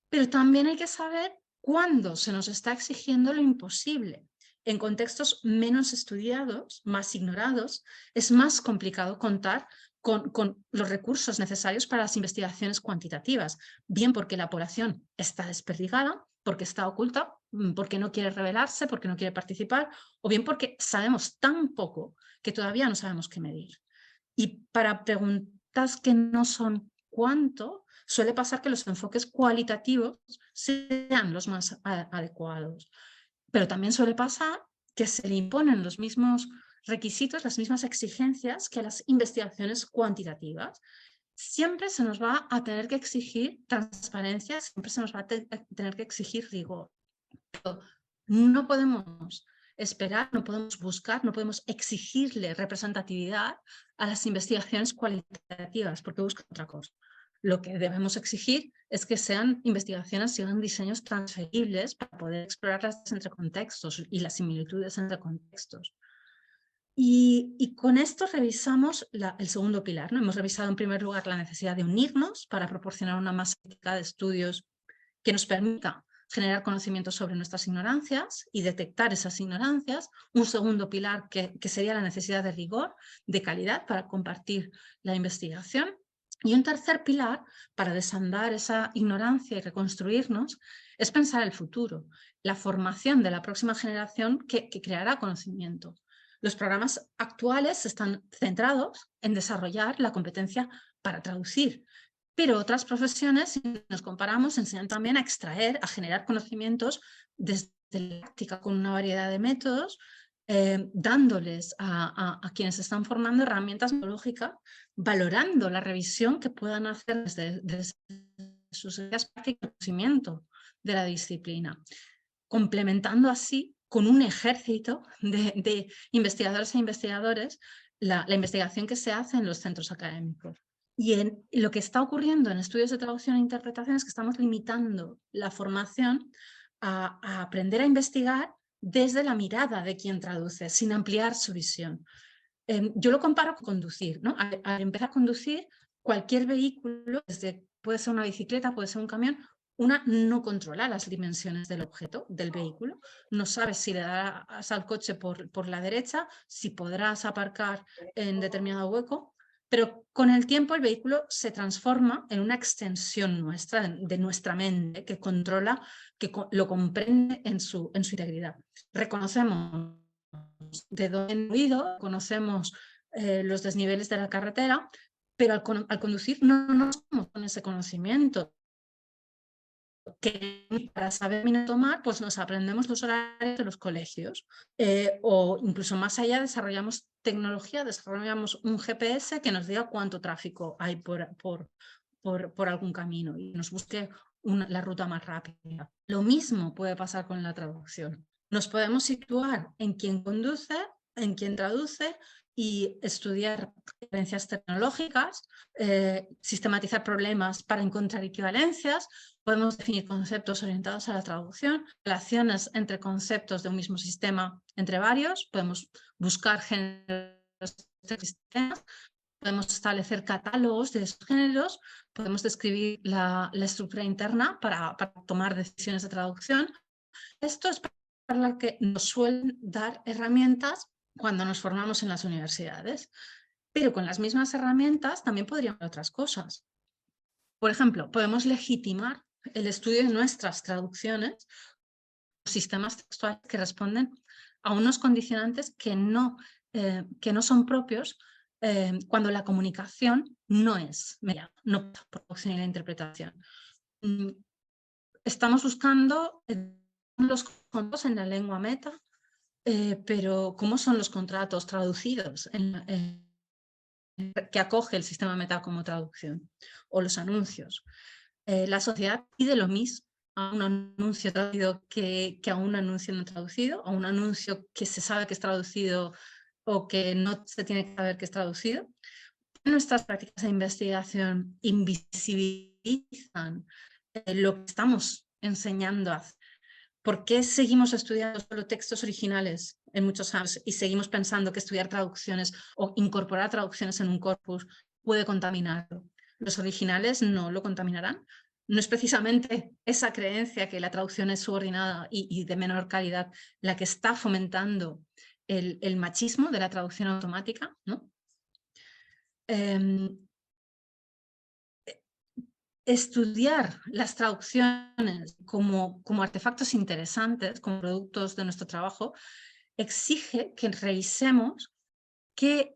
B: Pero también hay que saber cuándo se nos está exigiendo lo imposible. En contextos menos estudiados, más ignorados, es más complicado contar con los recursos necesarios para las investigaciones cuantitativas, bien porque la población está desperdigada, porque está oculta, porque no quiere revelarse, porque no quiere participar, o bien porque sabemos tan poco que todavía no sabemos qué medir. Y para preguntas que no son cuánto, suele pasar que los enfoques cualitativos sean los más adecuados. Pero también suele pasar que se le imponen los mismos requisitos, las mismas exigencias que a las investigaciones cuantitativas. Siempre se nos va a tener que exigir transparencia, siempre se nos va a tener que exigir rigor. Pero no podemos esperar, no podemos buscar, no podemos exigirle representatividad a las investigaciones cualitativas porque buscan otra cosa. Lo que debemos exigir es que sean investigaciones, sean diseños transferibles para poder explorarlas entre contextos y las similitudes entre contextos. Y con esto revisamos el segundo pilar, ¿no? Hemos revisado en primer lugar la necesidad de unirnos para proporcionar una masa crítica de estudios que nos permita generar conocimiento sobre nuestras ignorancias y detectar esas ignorancias. Un segundo pilar que sería la necesidad de rigor, de calidad para compartir la investigación. Y un tercer pilar para desandar esa ignorancia y reconstruirnos es pensar el futuro, la formación de la próxima generación que creará conocimiento. Los programas actuales están centrados en desarrollar la competencia para traducir, pero otras profesiones, si nos comparamos, enseñan también a extraer, a generar conocimientos desde la práctica con una variedad de métodos, dándoles a quienes se están formando herramientas metodológicas, valorando la revisión que puedan hacer desde sus áreas prácticas de conocimiento de la disciplina, complementando así con un ejército de investigadores e investigadores la investigación que se hace en los centros académicos. Y lo que está ocurriendo en estudios de traducción e interpretación es que estamos limitando la formación a aprender a investigar desde la mirada de quien traduce, sin ampliar su visión. Yo lo comparo con conducir, ¿no? Al empezar a conducir, cualquier vehículo, puede ser una bicicleta, puede ser un camión, una no controla las dimensiones del objeto, del vehículo, no sabes si le darás al coche por la derecha, si podrás aparcar en determinado hueco, pero con el tiempo el vehículo se transforma en una extensión nuestra, de nuestra mente, que controla, que lo comprende en su integridad. Reconocemos de dónde han huido, conocemos los desniveles de la carretera, pero al conducir no nos vamos con ese conocimiento. Que para saber tomar, pues nos aprendemos los horarios de los colegios o incluso más allá desarrollamos tecnología, desarrollamos un GPS que nos diga cuánto tráfico hay por algún camino y nos busque la ruta más rápida. Lo mismo puede pasar con la traducción. Nos podemos situar en quien conduce, en quien traduce y estudiar equivalencias tecnológicas, sistematizar problemas para encontrar equivalencias. Podemos definir conceptos orientados a la traducción, relaciones entre conceptos de un mismo sistema entre varios, podemos buscar géneros de sistemas, podemos establecer catálogos de esos géneros, podemos describir la estructura interna para tomar decisiones de traducción. Esto es para lo que nos suelen dar herramientas cuando nos formamos en las universidades, pero con las mismas herramientas también podríamos hacer otras cosas. Por ejemplo, podemos legitimar el estudio de nuestras traducciones, sistemas textuales que responden a unos condicionantes que no son propios cuando la comunicación no es media, no por traducción y la interpretación. Estamos buscando los contratos en la lengua meta, pero ¿cómo son los contratos traducidos que acoge el sistema meta como traducción? O los anuncios. La sociedad pide lo mismo a un anuncio traducido que a un anuncio no traducido, a un anuncio que se sabe que es traducido o que no se tiene que saber que es traducido. Nuestras prácticas de investigación invisibilizan lo que estamos enseñando a hacer. ¿Por qué seguimos estudiando solo textos originales en muchos años y seguimos pensando que estudiar traducciones o incorporar traducciones en un corpus puede contaminarlo? ¿Los originales no lo contaminarán? No es precisamente esa creencia que la traducción es subordinada y de menor calidad la que está fomentando el machismo de la traducción automática, ¿no? Estudiar las traducciones como artefactos interesantes, como productos de nuestro trabajo, exige que revisemos qué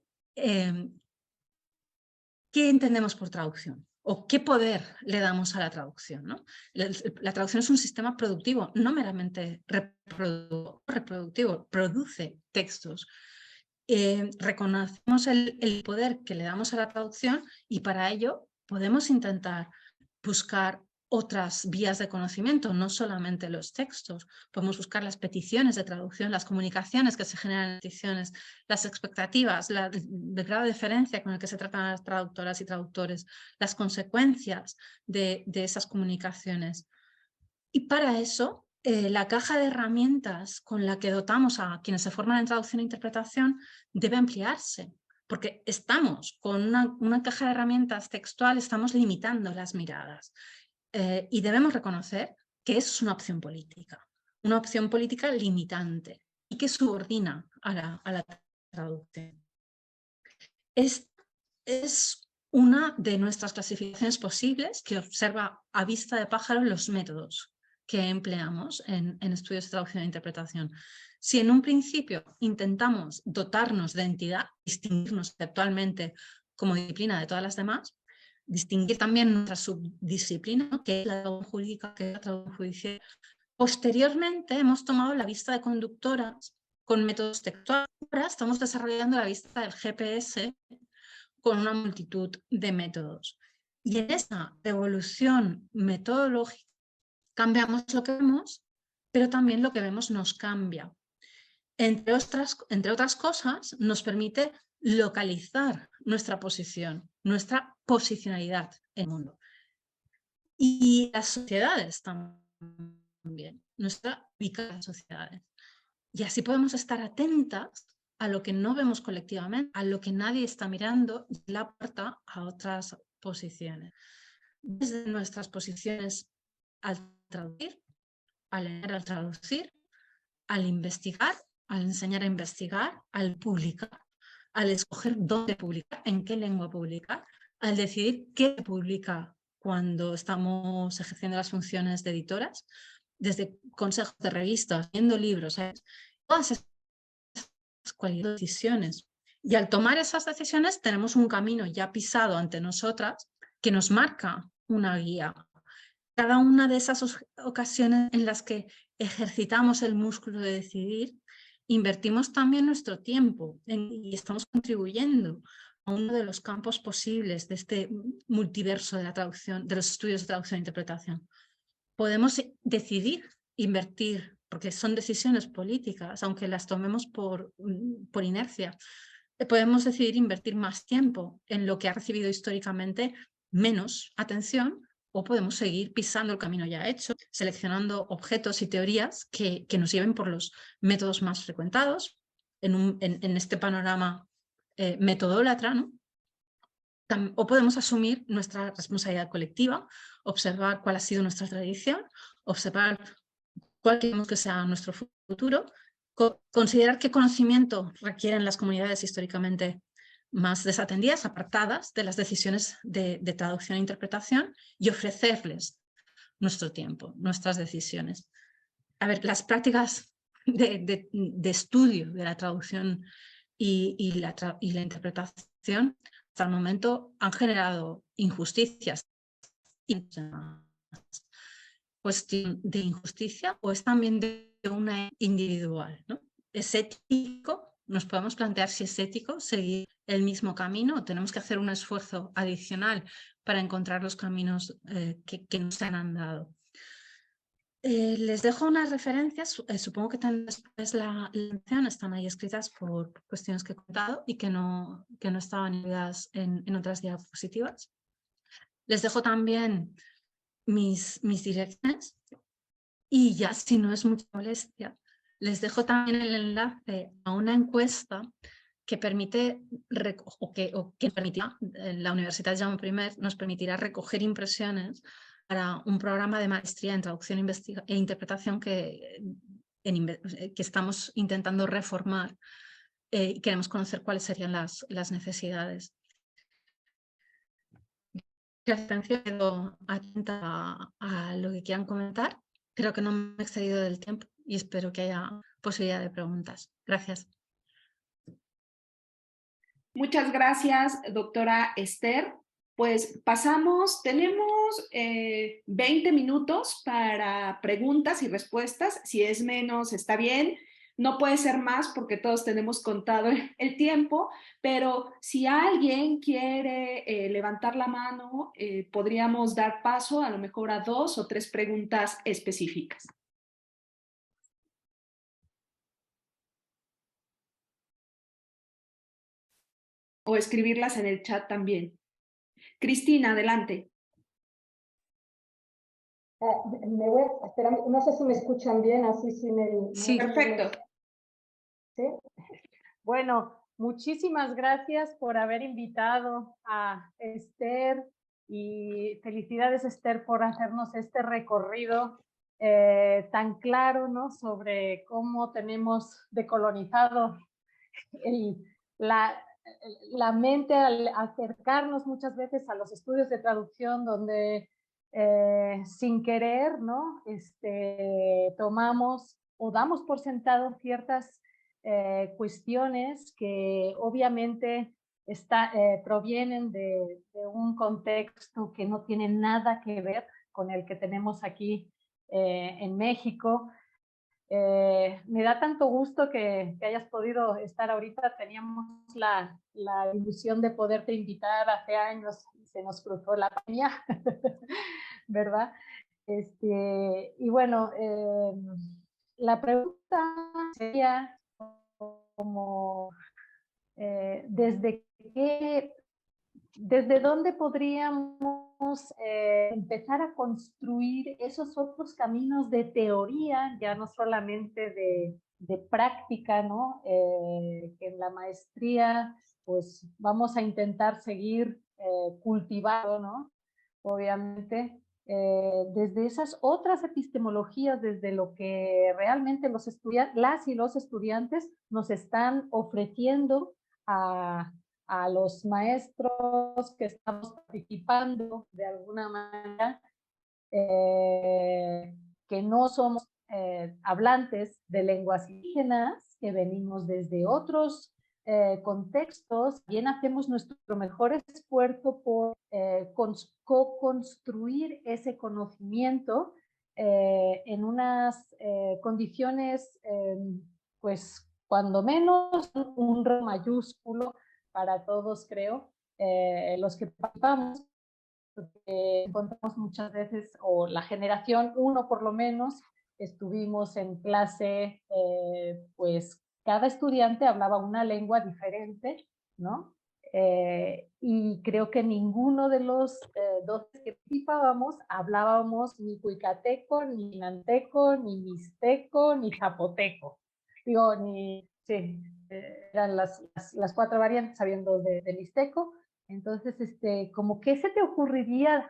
B: ¿qué entendemos por traducción? ¿O qué poder le damos a la traducción, ¿no? La traducción es un sistema productivo, no meramente reproductivo, produce textos. Reconocemos el poder que le damos a la traducción y para ello podemos intentar buscar otras vías de conocimiento, no solamente los textos. Podemos buscar las peticiones de traducción, las comunicaciones que se generan en peticiones, las expectativas, el grado de diferencia con el que se tratan las traductoras y traductores, las consecuencias de esas comunicaciones. Y para eso, la caja de herramientas con la que dotamos a quienes se forman en traducción e interpretación debe ampliarse, porque estamos con una caja de herramientas textual, estamos limitando las miradas. Y debemos reconocer que eso es una opción política limitante y que subordina a la traducción. Es una de nuestras clasificaciones posibles que observa a vista de pájaro los métodos que empleamos en estudios de traducción e interpretación. Si en un principio intentamos dotarnos de entidad, distinguirnos conceptualmente como disciplina de todas las demás, distinguir también nuestra subdisciplina, que es la traducción jurídica, que es la traducción judicial. Posteriormente hemos tomado la vista de conductoras con métodos textuales. Ahora estamos desarrollando la vista del GPS con una multitud de métodos. Y en esa evolución metodológica cambiamos lo que vemos, pero también lo que vemos nos cambia. Entre otras cosas, nos permite localizar nuestra posición, nuestra posicionalidad en el mundo. Y las sociedades también, nuestra ubicación en sociedades. Y así podemos estar atentas a lo que no vemos colectivamente, a lo que nadie está mirando, y la puerta a otras posiciones. Desde nuestras posiciones al traducir, al leer, al traducir, al investigar, al enseñar a investigar, al publicar, al escoger dónde publicar, en qué lengua publicar, al decidir qué publica cuando estamos ejerciendo las funciones de editoras, desde consejos de revistas, viendo libros, todas esas decisiones. Y al tomar esas decisiones tenemos un camino ya pisado ante nosotras que nos marca una guía. Cada una de esas ocasiones en las que ejercitamos el músculo de decidir, invertimos también nuestro tiempo y estamos contribuyendo a uno de los campos posibles de este multiverso de la traducción, de los estudios de traducción e interpretación. Podemos decidir invertir, porque son decisiones políticas, aunque las tomemos por inercia, podemos decidir invertir más tiempo en lo que ha recibido históricamente menos atención, o podemos seguir pisando el camino ya hecho, seleccionando objetos y teorías que nos lleven por los métodos más frecuentados en este panorama metodólatra, ¿no? O podemos asumir nuestra responsabilidad colectiva, observar cuál ha sido nuestra tradición, observar cuál queremos que sea nuestro futuro, considerar qué conocimiento requieren las comunidades históricamente más desatendidas, apartadas de las decisiones de traducción e interpretación, y ofrecerles nuestro tiempo, nuestras decisiones. A ver, las prácticas de estudio de la traducción y la interpretación hasta el momento han generado injusticias. Cuestión de injusticia o es también de una individual, ¿no? ¿Es ético? Nos podemos plantear si es ético seguir el mismo camino o tenemos que hacer un esfuerzo adicional para encontrar los caminos que nos han dado. Les dejo unas referencias, supongo que después la lección están ahí escritas por cuestiones que he contado y que no estaban incluidas en otras diapositivas. Les dejo también mis direcciones y ya, si no es mucha molestia, les dejo también el enlace a una encuesta que permite, que permitirá, la Universidad Jaume I nos permitirá recoger impresiones para un programa de maestría en traducción e interpretación que estamos intentando reformar y queremos conocer cuáles serían las necesidades. Quedo atenta a lo que quieran comentar. Creo que no me he excedido del tiempo y espero que haya posibilidad de preguntas. Gracias.
C: Muchas gracias, doctora Esther. Pues tenemos 20 minutos para preguntas y respuestas. Si es menos, está bien. No puede ser más porque todos tenemos contado el tiempo, pero si alguien quiere levantar la mano, podríamos dar paso a lo mejor a 2 o 3 preguntas específicas. O escribirlas en el chat también. Cristina, adelante.
D: Me voy a esperar, no sé si me escuchan bien, así si me...
C: Sí, perfecto.
D: ¿Sí?
E: Bueno, muchísimas gracias por haber invitado a Esther y felicidades, Esther, por hacernos este recorrido tan claro, ¿no? Sobre cómo tenemos decolonizado la mente al acercarnos muchas veces a los estudios de traducción donde sin querer, ¿no? Tomamos o damos por sentado ciertas cuestiones que obviamente provienen de un contexto que no tiene nada que ver con el que tenemos aquí en México. Me da tanto gusto que hayas podido estar ahorita. Teníamos la ilusión de poderte invitar hace años y se nos cruzó la pandemia, ¿verdad? Y bueno, la pregunta sería como ¿desde dónde podríamos empezar a construir esos otros caminos de teoría, ya no solamente de práctica, ¿no? Que en la maestría pues vamos a intentar seguir cultivando, ¿no? Obviamente, desde esas otras epistemologías, desde lo que realmente las y los estudiantes nos están ofreciendo a los maestros que estamos participando de alguna manera, que no somos hablantes de lenguas indígenas, que venimos desde otros contextos. Bien hacemos nuestro mejor esfuerzo por co-construir ese conocimiento en unas condiciones, pues cuando menos un rol mayúsculo para todos, creo, los que participamos, porque encontramos muchas veces, o la generación uno por lo menos, estuvimos en clase, pues cada estudiante hablaba una lengua diferente, ¿no? Y creo que ninguno de los dos que participábamos hablábamos ni cuicateco, ni nanteco, ni mixteco, ni zapoteco. Digo, sí, eran las 4 variantes, habiendo del mixteco. Entonces, como ¿qué se te ocurriría?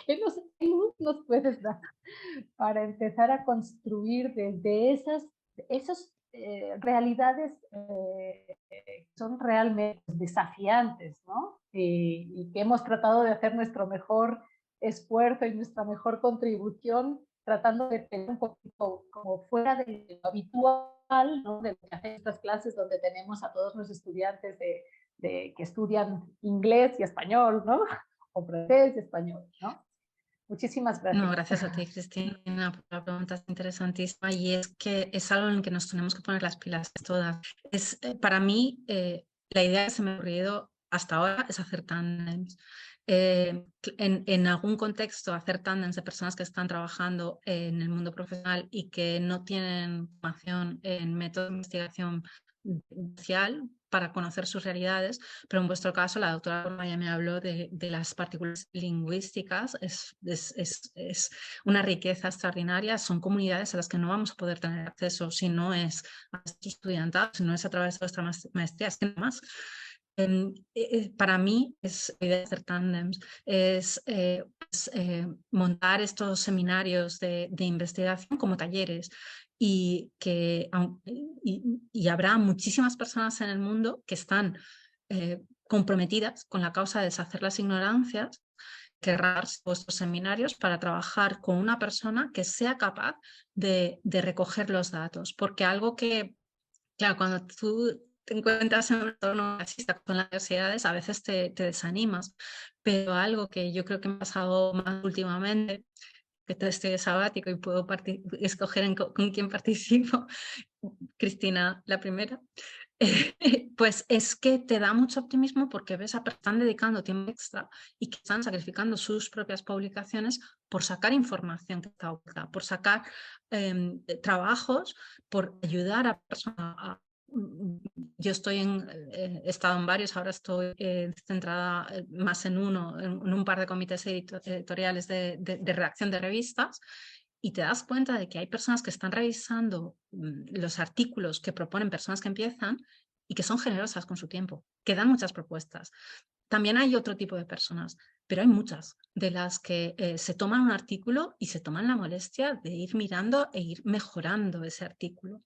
E: ¿Qué nos puedes dar para empezar a construir desde esas realidades que son realmente desafiantes, ¿no? Y que hemos tratado de hacer nuestro mejor esfuerzo y nuestra mejor contribución, tratando de tener un poquito como fuera de lo habitual, ¿no? De lo que hacen estas clases donde tenemos a todos los estudiantes que estudian inglés y español, ¿no? O francés y español, ¿no? Muchísimas gracias.
A: No, gracias a ti, Cristina, por la pregunta interesantísima, y es que es algo en que nos tenemos que poner las pilas todas. Para mí, la idea que se me ha ocurrido hasta ahora es hacer tándems. En algún contexto, hacer tándems de personas que están trabajando en el mundo profesional y que no tienen formación en método de investigación social para conocer sus realidades, pero en vuestro caso la doctora Cormaya me habló de las partículas lingüísticas, es una riqueza extraordinaria, son comunidades a las que no vamos a poder tener acceso si no es a nuestro estudiantado, si no es a través de vuestra maestría, es que nada más. Para mí es la idea de hacer tándems, montar estos seminarios de investigación como talleres, y habrá muchísimas personas en el mundo que están comprometidas con la causa de deshacer las ignorancias, querrán vuestros seminarios para trabajar con una persona que sea capaz de recoger los datos, porque algo que, claro, cuando tú
B: te encuentras en un entorno clasista con las universidades, a veces te desanimas, pero algo que yo creo que me ha pasado más últimamente, que estoy de sabático y puedo escoger con quién participo, Cristina la primera, pues es que te da mucho optimismo porque ves a personas que están dedicando tiempo extra y que están sacrificando sus propias publicaciones por sacar información que está oculta, por sacar trabajos, por ayudar a personas. Yo he estado en varios, ahora estoy centrada más en un par de comités editoriales de redacción de revistas, y te das cuenta de que hay personas que están revisando los artículos que proponen personas que empiezan y que son generosas con su tiempo, que dan muchas propuestas. También hay otro tipo de personas, pero hay muchas de las que se toman un artículo y se toman la molestia de ir mirando e ir mejorando ese artículo.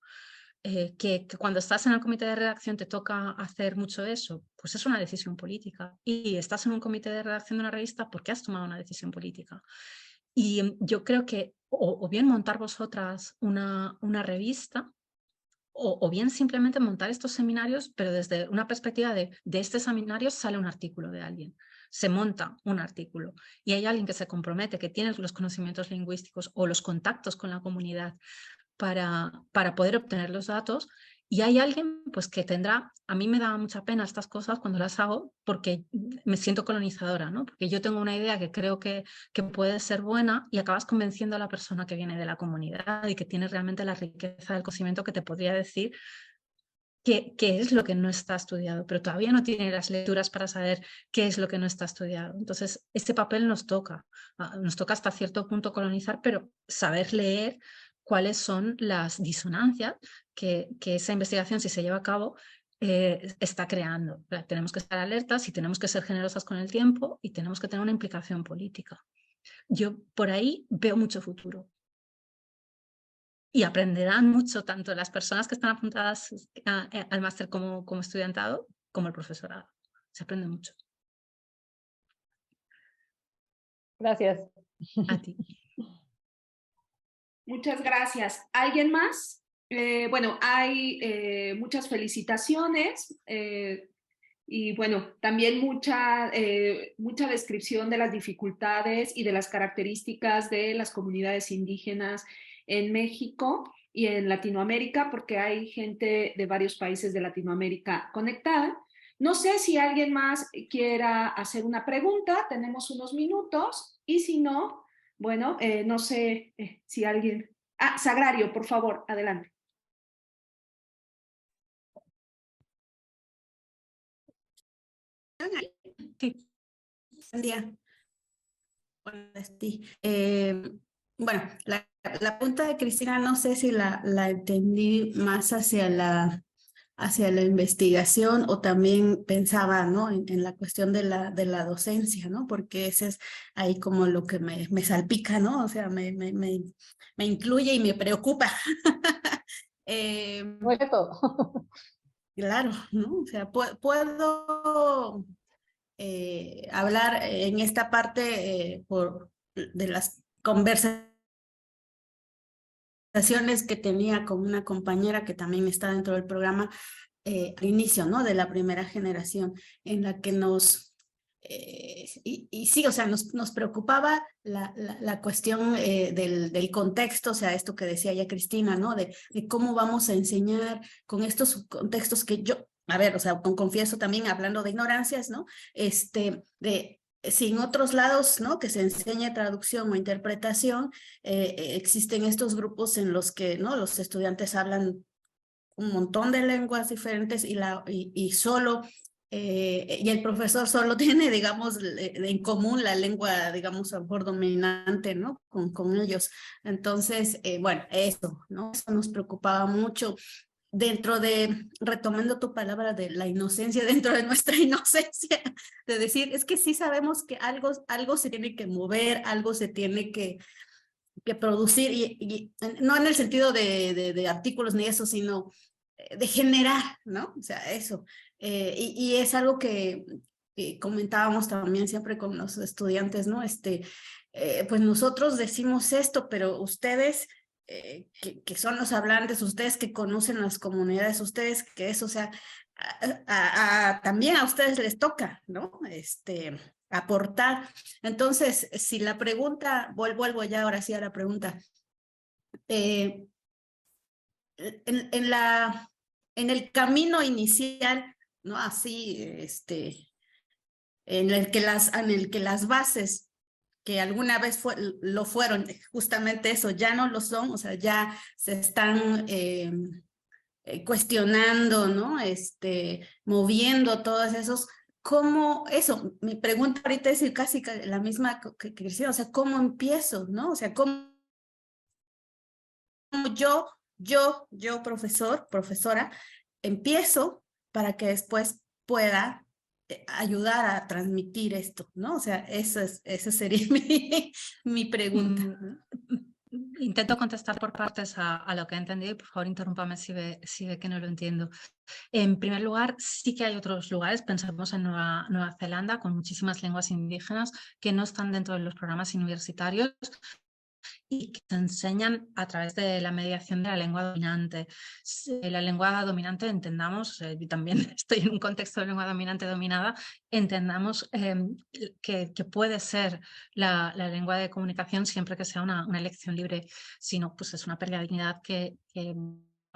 B: Que cuando estás en el comité de redacción te toca hacer mucho eso, pues es una decisión política. Y estás en un comité de redacción de una revista porque has tomado una decisión política. Y yo creo que o bien montar vosotras una revista, o bien simplemente montar estos seminarios, pero desde una perspectiva de este seminario sale un artículo de alguien, se monta un artículo y hay alguien que se compromete, que tiene los conocimientos lingüísticos o los contactos con la comunidad para poder obtener los datos, y hay alguien pues que tendrá, a mí me da mucha pena estas cosas cuando las hago porque me siento colonizadora, ¿no? Porque yo tengo una idea que creo que puede ser buena y acabas convenciendo a la persona que viene de la comunidad y que tiene realmente la riqueza del conocimiento, que te podría decir qué es lo que no está estudiado, pero todavía no tiene las lecturas para saber qué es lo que no está estudiado. Entonces, este papel nos toca hasta cierto punto colonizar, pero saber leer cuáles son las disonancias que esa investigación, si se lleva a cabo, está creando. Tenemos que estar alertas y tenemos que ser generosas con el tiempo y tenemos que tener una implicación política. Yo por ahí veo mucho futuro. Y aprenderán mucho tanto las personas que están apuntadas al máster como estudiantado, como el profesorado. Se aprende mucho.
E: Gracias.
B: A ti.
C: Muchas gracias. ¿Alguien más? Bueno, hay muchas felicitaciones y bueno, también mucha descripción de las dificultades y de las características de las comunidades indígenas en México y en Latinoamérica, porque hay gente de varios países de Latinoamérica conectada. No sé si alguien más quiera hacer una pregunta, tenemos unos minutos, y si no, bueno, no sé si alguien... Sagrario, por favor, adelante.
B: Sí.
F: Buen día. Bueno, la pregunta de Cristina no sé si la entendí más hacia la investigación, o también pensaba, ¿no?, en la cuestión de la docencia, ¿no? Porque ese es ahí como lo que me salpica, ¿no? O sea, me incluye y me preocupa.
E: Todo.
F: Claro, ¿no? O sea, puedo hablar en esta parte de las conversaciones que tenía con una compañera que también está dentro del programa al inicio, ¿no?, de la primera generación, en la que sí, o sea, nos preocupaba la cuestión del contexto, o sea, esto que decía ya Cristina, ¿no?, de cómo vamos a enseñar con estos contextos que yo, a ver, o sea, confieso también, hablando de ignorancias, ¿no?, si en otros lados, ¿no?, que se enseña traducción o interpretación, existen estos grupos en los que, ¿no?, los estudiantes hablan un montón de lenguas diferentes y el profesor solo tiene, digamos, en común la lengua, digamos, a lo mejor dominante, ¿no?, con ellos. Entonces, bueno, eso, ¿no?, eso nos preocupaba mucho. Retomando tu palabra de la inocencia, dentro de nuestra inocencia, de decir, es que sí sabemos que algo se tiene que mover, algo se tiene que producir, y no en el sentido de artículos ni eso, sino de generar, ¿no? O sea, eso. Y es algo que comentábamos también siempre con los estudiantes, ¿no? Pues nosotros decimos esto, pero ustedes... que son los hablantes, ustedes que conocen las comunidades, ustedes que o sea, también a ustedes les toca, ¿no? Aportar. Entonces, si la pregunta, vuelvo ya ahora sí a la pregunta, en el camino inicial, ¿no? Así, en el que las bases que alguna vez lo fueron, justamente eso, ya no lo son, o sea, ya se están cuestionando, ¿no? Moviendo todos esos, ¿cómo eso? Mi pregunta ahorita es casi la misma que Cristina, o sea, ¿cómo empiezo, no? O sea, ¿cómo yo, profesora, empiezo para que después pueda ayudar a transmitir esto, ¿no? O sea, esa sería mi pregunta.
A: Intento contestar por partes a lo que he entendido y por favor interrúmpame si ve que no lo entiendo. En primer lugar, sí que hay otros lugares, pensamos en Nueva Zelanda, con muchísimas lenguas indígenas que no están dentro de los programas universitarios y que se enseñan a través de la mediación de la lengua dominante. La lengua dominante, entendamos, yo también estoy en un contexto de lengua dominante dominada, entendamos que puede ser la lengua de comunicación siempre que sea una elección libre, si no, pues es una pérdida de dignidad que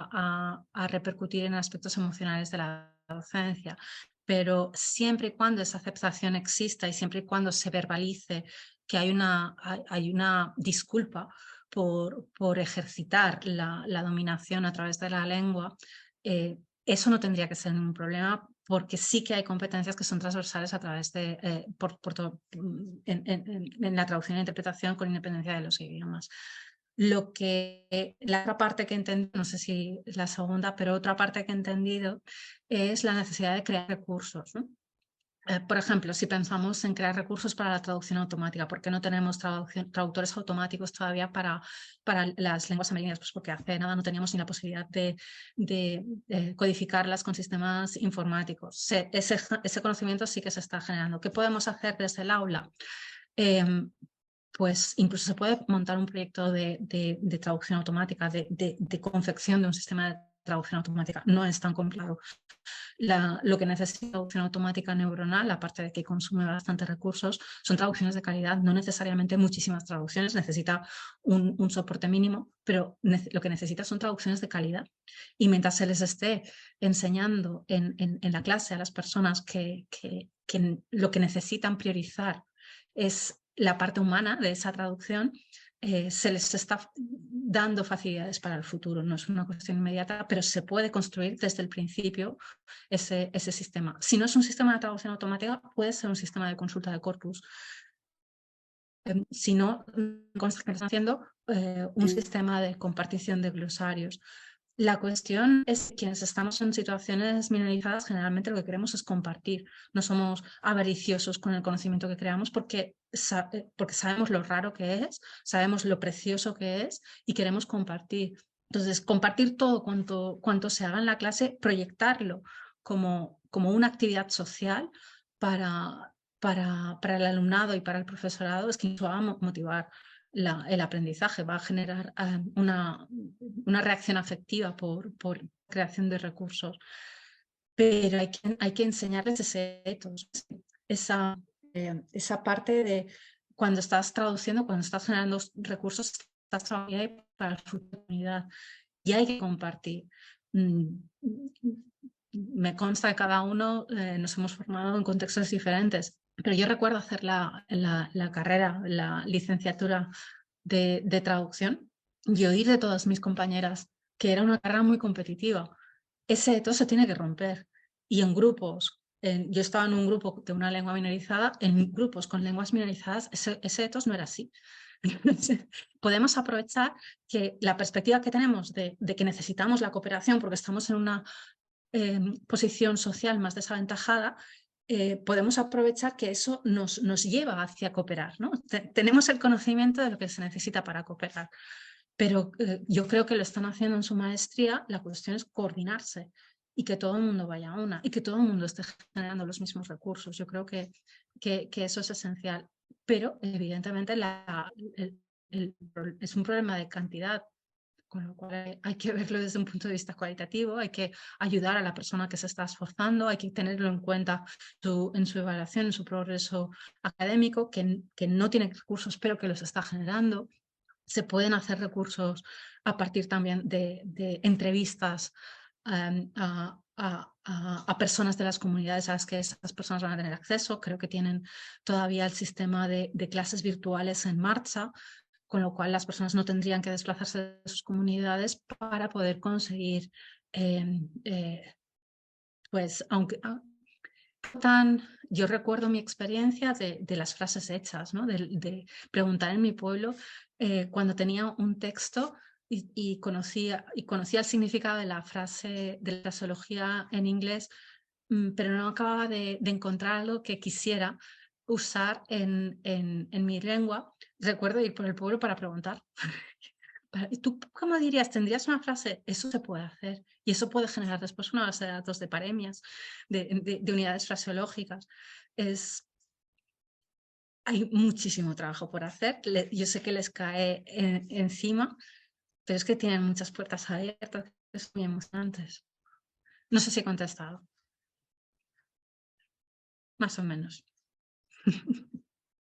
A: va a repercutir en aspectos emocionales de la docencia. Pero siempre y cuando esa aceptación exista y siempre y cuando se verbalice que hay una disculpa por ejercitar la dominación a través de la lengua, eso no tendría que ser ningún problema porque sí que hay competencias que son transversales a través de, en la traducción e interpretación con independencia de los idiomas. La otra parte que he entendido, no sé si es la segunda, pero otra parte que he entendido es la necesidad de crear recursos, ¿no? Por ejemplo, si pensamos en crear recursos para la traducción automática, ¿por qué no tenemos traductores automáticos todavía para las lenguas amerindias? Pues porque hace nada no teníamos ni la posibilidad de codificarlas con sistemas informáticos. Ese conocimiento sí que se está generando. ¿Qué podemos hacer desde el aula? Pues incluso se puede montar un proyecto de traducción automática, de confección de un sistema de traducción automática. No es tan complicado. Lo que necesita traducción automática neuronal, aparte de que consume bastantes recursos, son traducciones de calidad, no necesariamente muchísimas traducciones, necesita un soporte mínimo, pero lo que necesita son traducciones de calidad. Y mientras se les esté enseñando en la clase a las personas que lo que necesitan priorizar es la parte humana de esa traducción, se les está dando facilidades para el futuro. No es una cuestión inmediata, pero se puede construir desde el principio ese sistema. Si no es un sistema de traducción automática, puede ser un sistema de consulta de corpus. Si no, están haciendo un sistema de compartición de glosarios. La cuestión es que quienes estamos en situaciones minorizadas, generalmente lo que queremos es compartir. No somos avariciosos con el conocimiento que creamos porque sabemos lo raro que es, sabemos lo precioso que es y queremos compartir. Entonces, compartir todo cuanto se haga en la clase, proyectarlo como una actividad social para el alumnado y para el profesorado, es que nos va a motivar el aprendizaje, va a generar una reacción afectiva por creación de recursos. Pero hay que enseñarles ese ethos, esa parte de cuando estás traduciendo, cuando estás generando recursos, estás trabajando para la futura comunidad y hay que compartir. Me consta que cada uno nos hemos formado en contextos diferentes, pero yo recuerdo hacer la carrera, la licenciatura de traducción y oír de todas mis compañeras que era una carrera muy competitiva. Ese ethos se tiene que romper y en grupos, yo estaba en un grupo de una lengua minorizada, en grupos con lenguas minorizadas ese ethos no era así. Podemos aprovechar que la perspectiva que tenemos de que necesitamos la cooperación porque estamos en una posición social más desaventajada, podemos aprovechar que eso nos lleva hacia cooperar, ¿no? Tenemos el conocimiento de lo que se necesita para cooperar, pero yo creo que lo están haciendo en su maestría. La cuestión es coordinarse y que todo el mundo vaya a una y que todo el mundo esté generando los mismos recursos. Yo creo que eso es esencial, pero evidentemente es un problema de cantidad. con lo cual hay que verlo desde un punto de vista cualitativo, hay que ayudar a la persona que se está esforzando, hay que tenerlo en cuenta en su evaluación, en su progreso académico, que no tiene recursos pero que los está generando. Se pueden hacer recursos a partir también de entrevistas a personas de las comunidades a las que esas personas van a tener acceso. Creo que tienen todavía el sistema de clases virtuales en marcha, con lo cual las personas no tendrían que desplazarse de sus comunidades para poder conseguir, pues, aunque... Yo recuerdo mi experiencia de las frases hechas, ¿no? de preguntar en mi pueblo cuando tenía un texto y conocía el significado de la frase, de la fraseología en inglés, pero no acababa de encontrar algo que quisiera usar en mi lengua. Recuerdo ir por el pueblo para preguntar. ¿Tú cómo dirías? ¿Tendrías una frase? Eso se puede hacer y eso puede generar después una base de datos de paremias, de unidades fraseológicas. Hay muchísimo trabajo por hacer. Yo sé que les cae encima, pero es que tienen muchas puertas abiertas. Es muy emocionante. No sé si he contestado. Más o menos.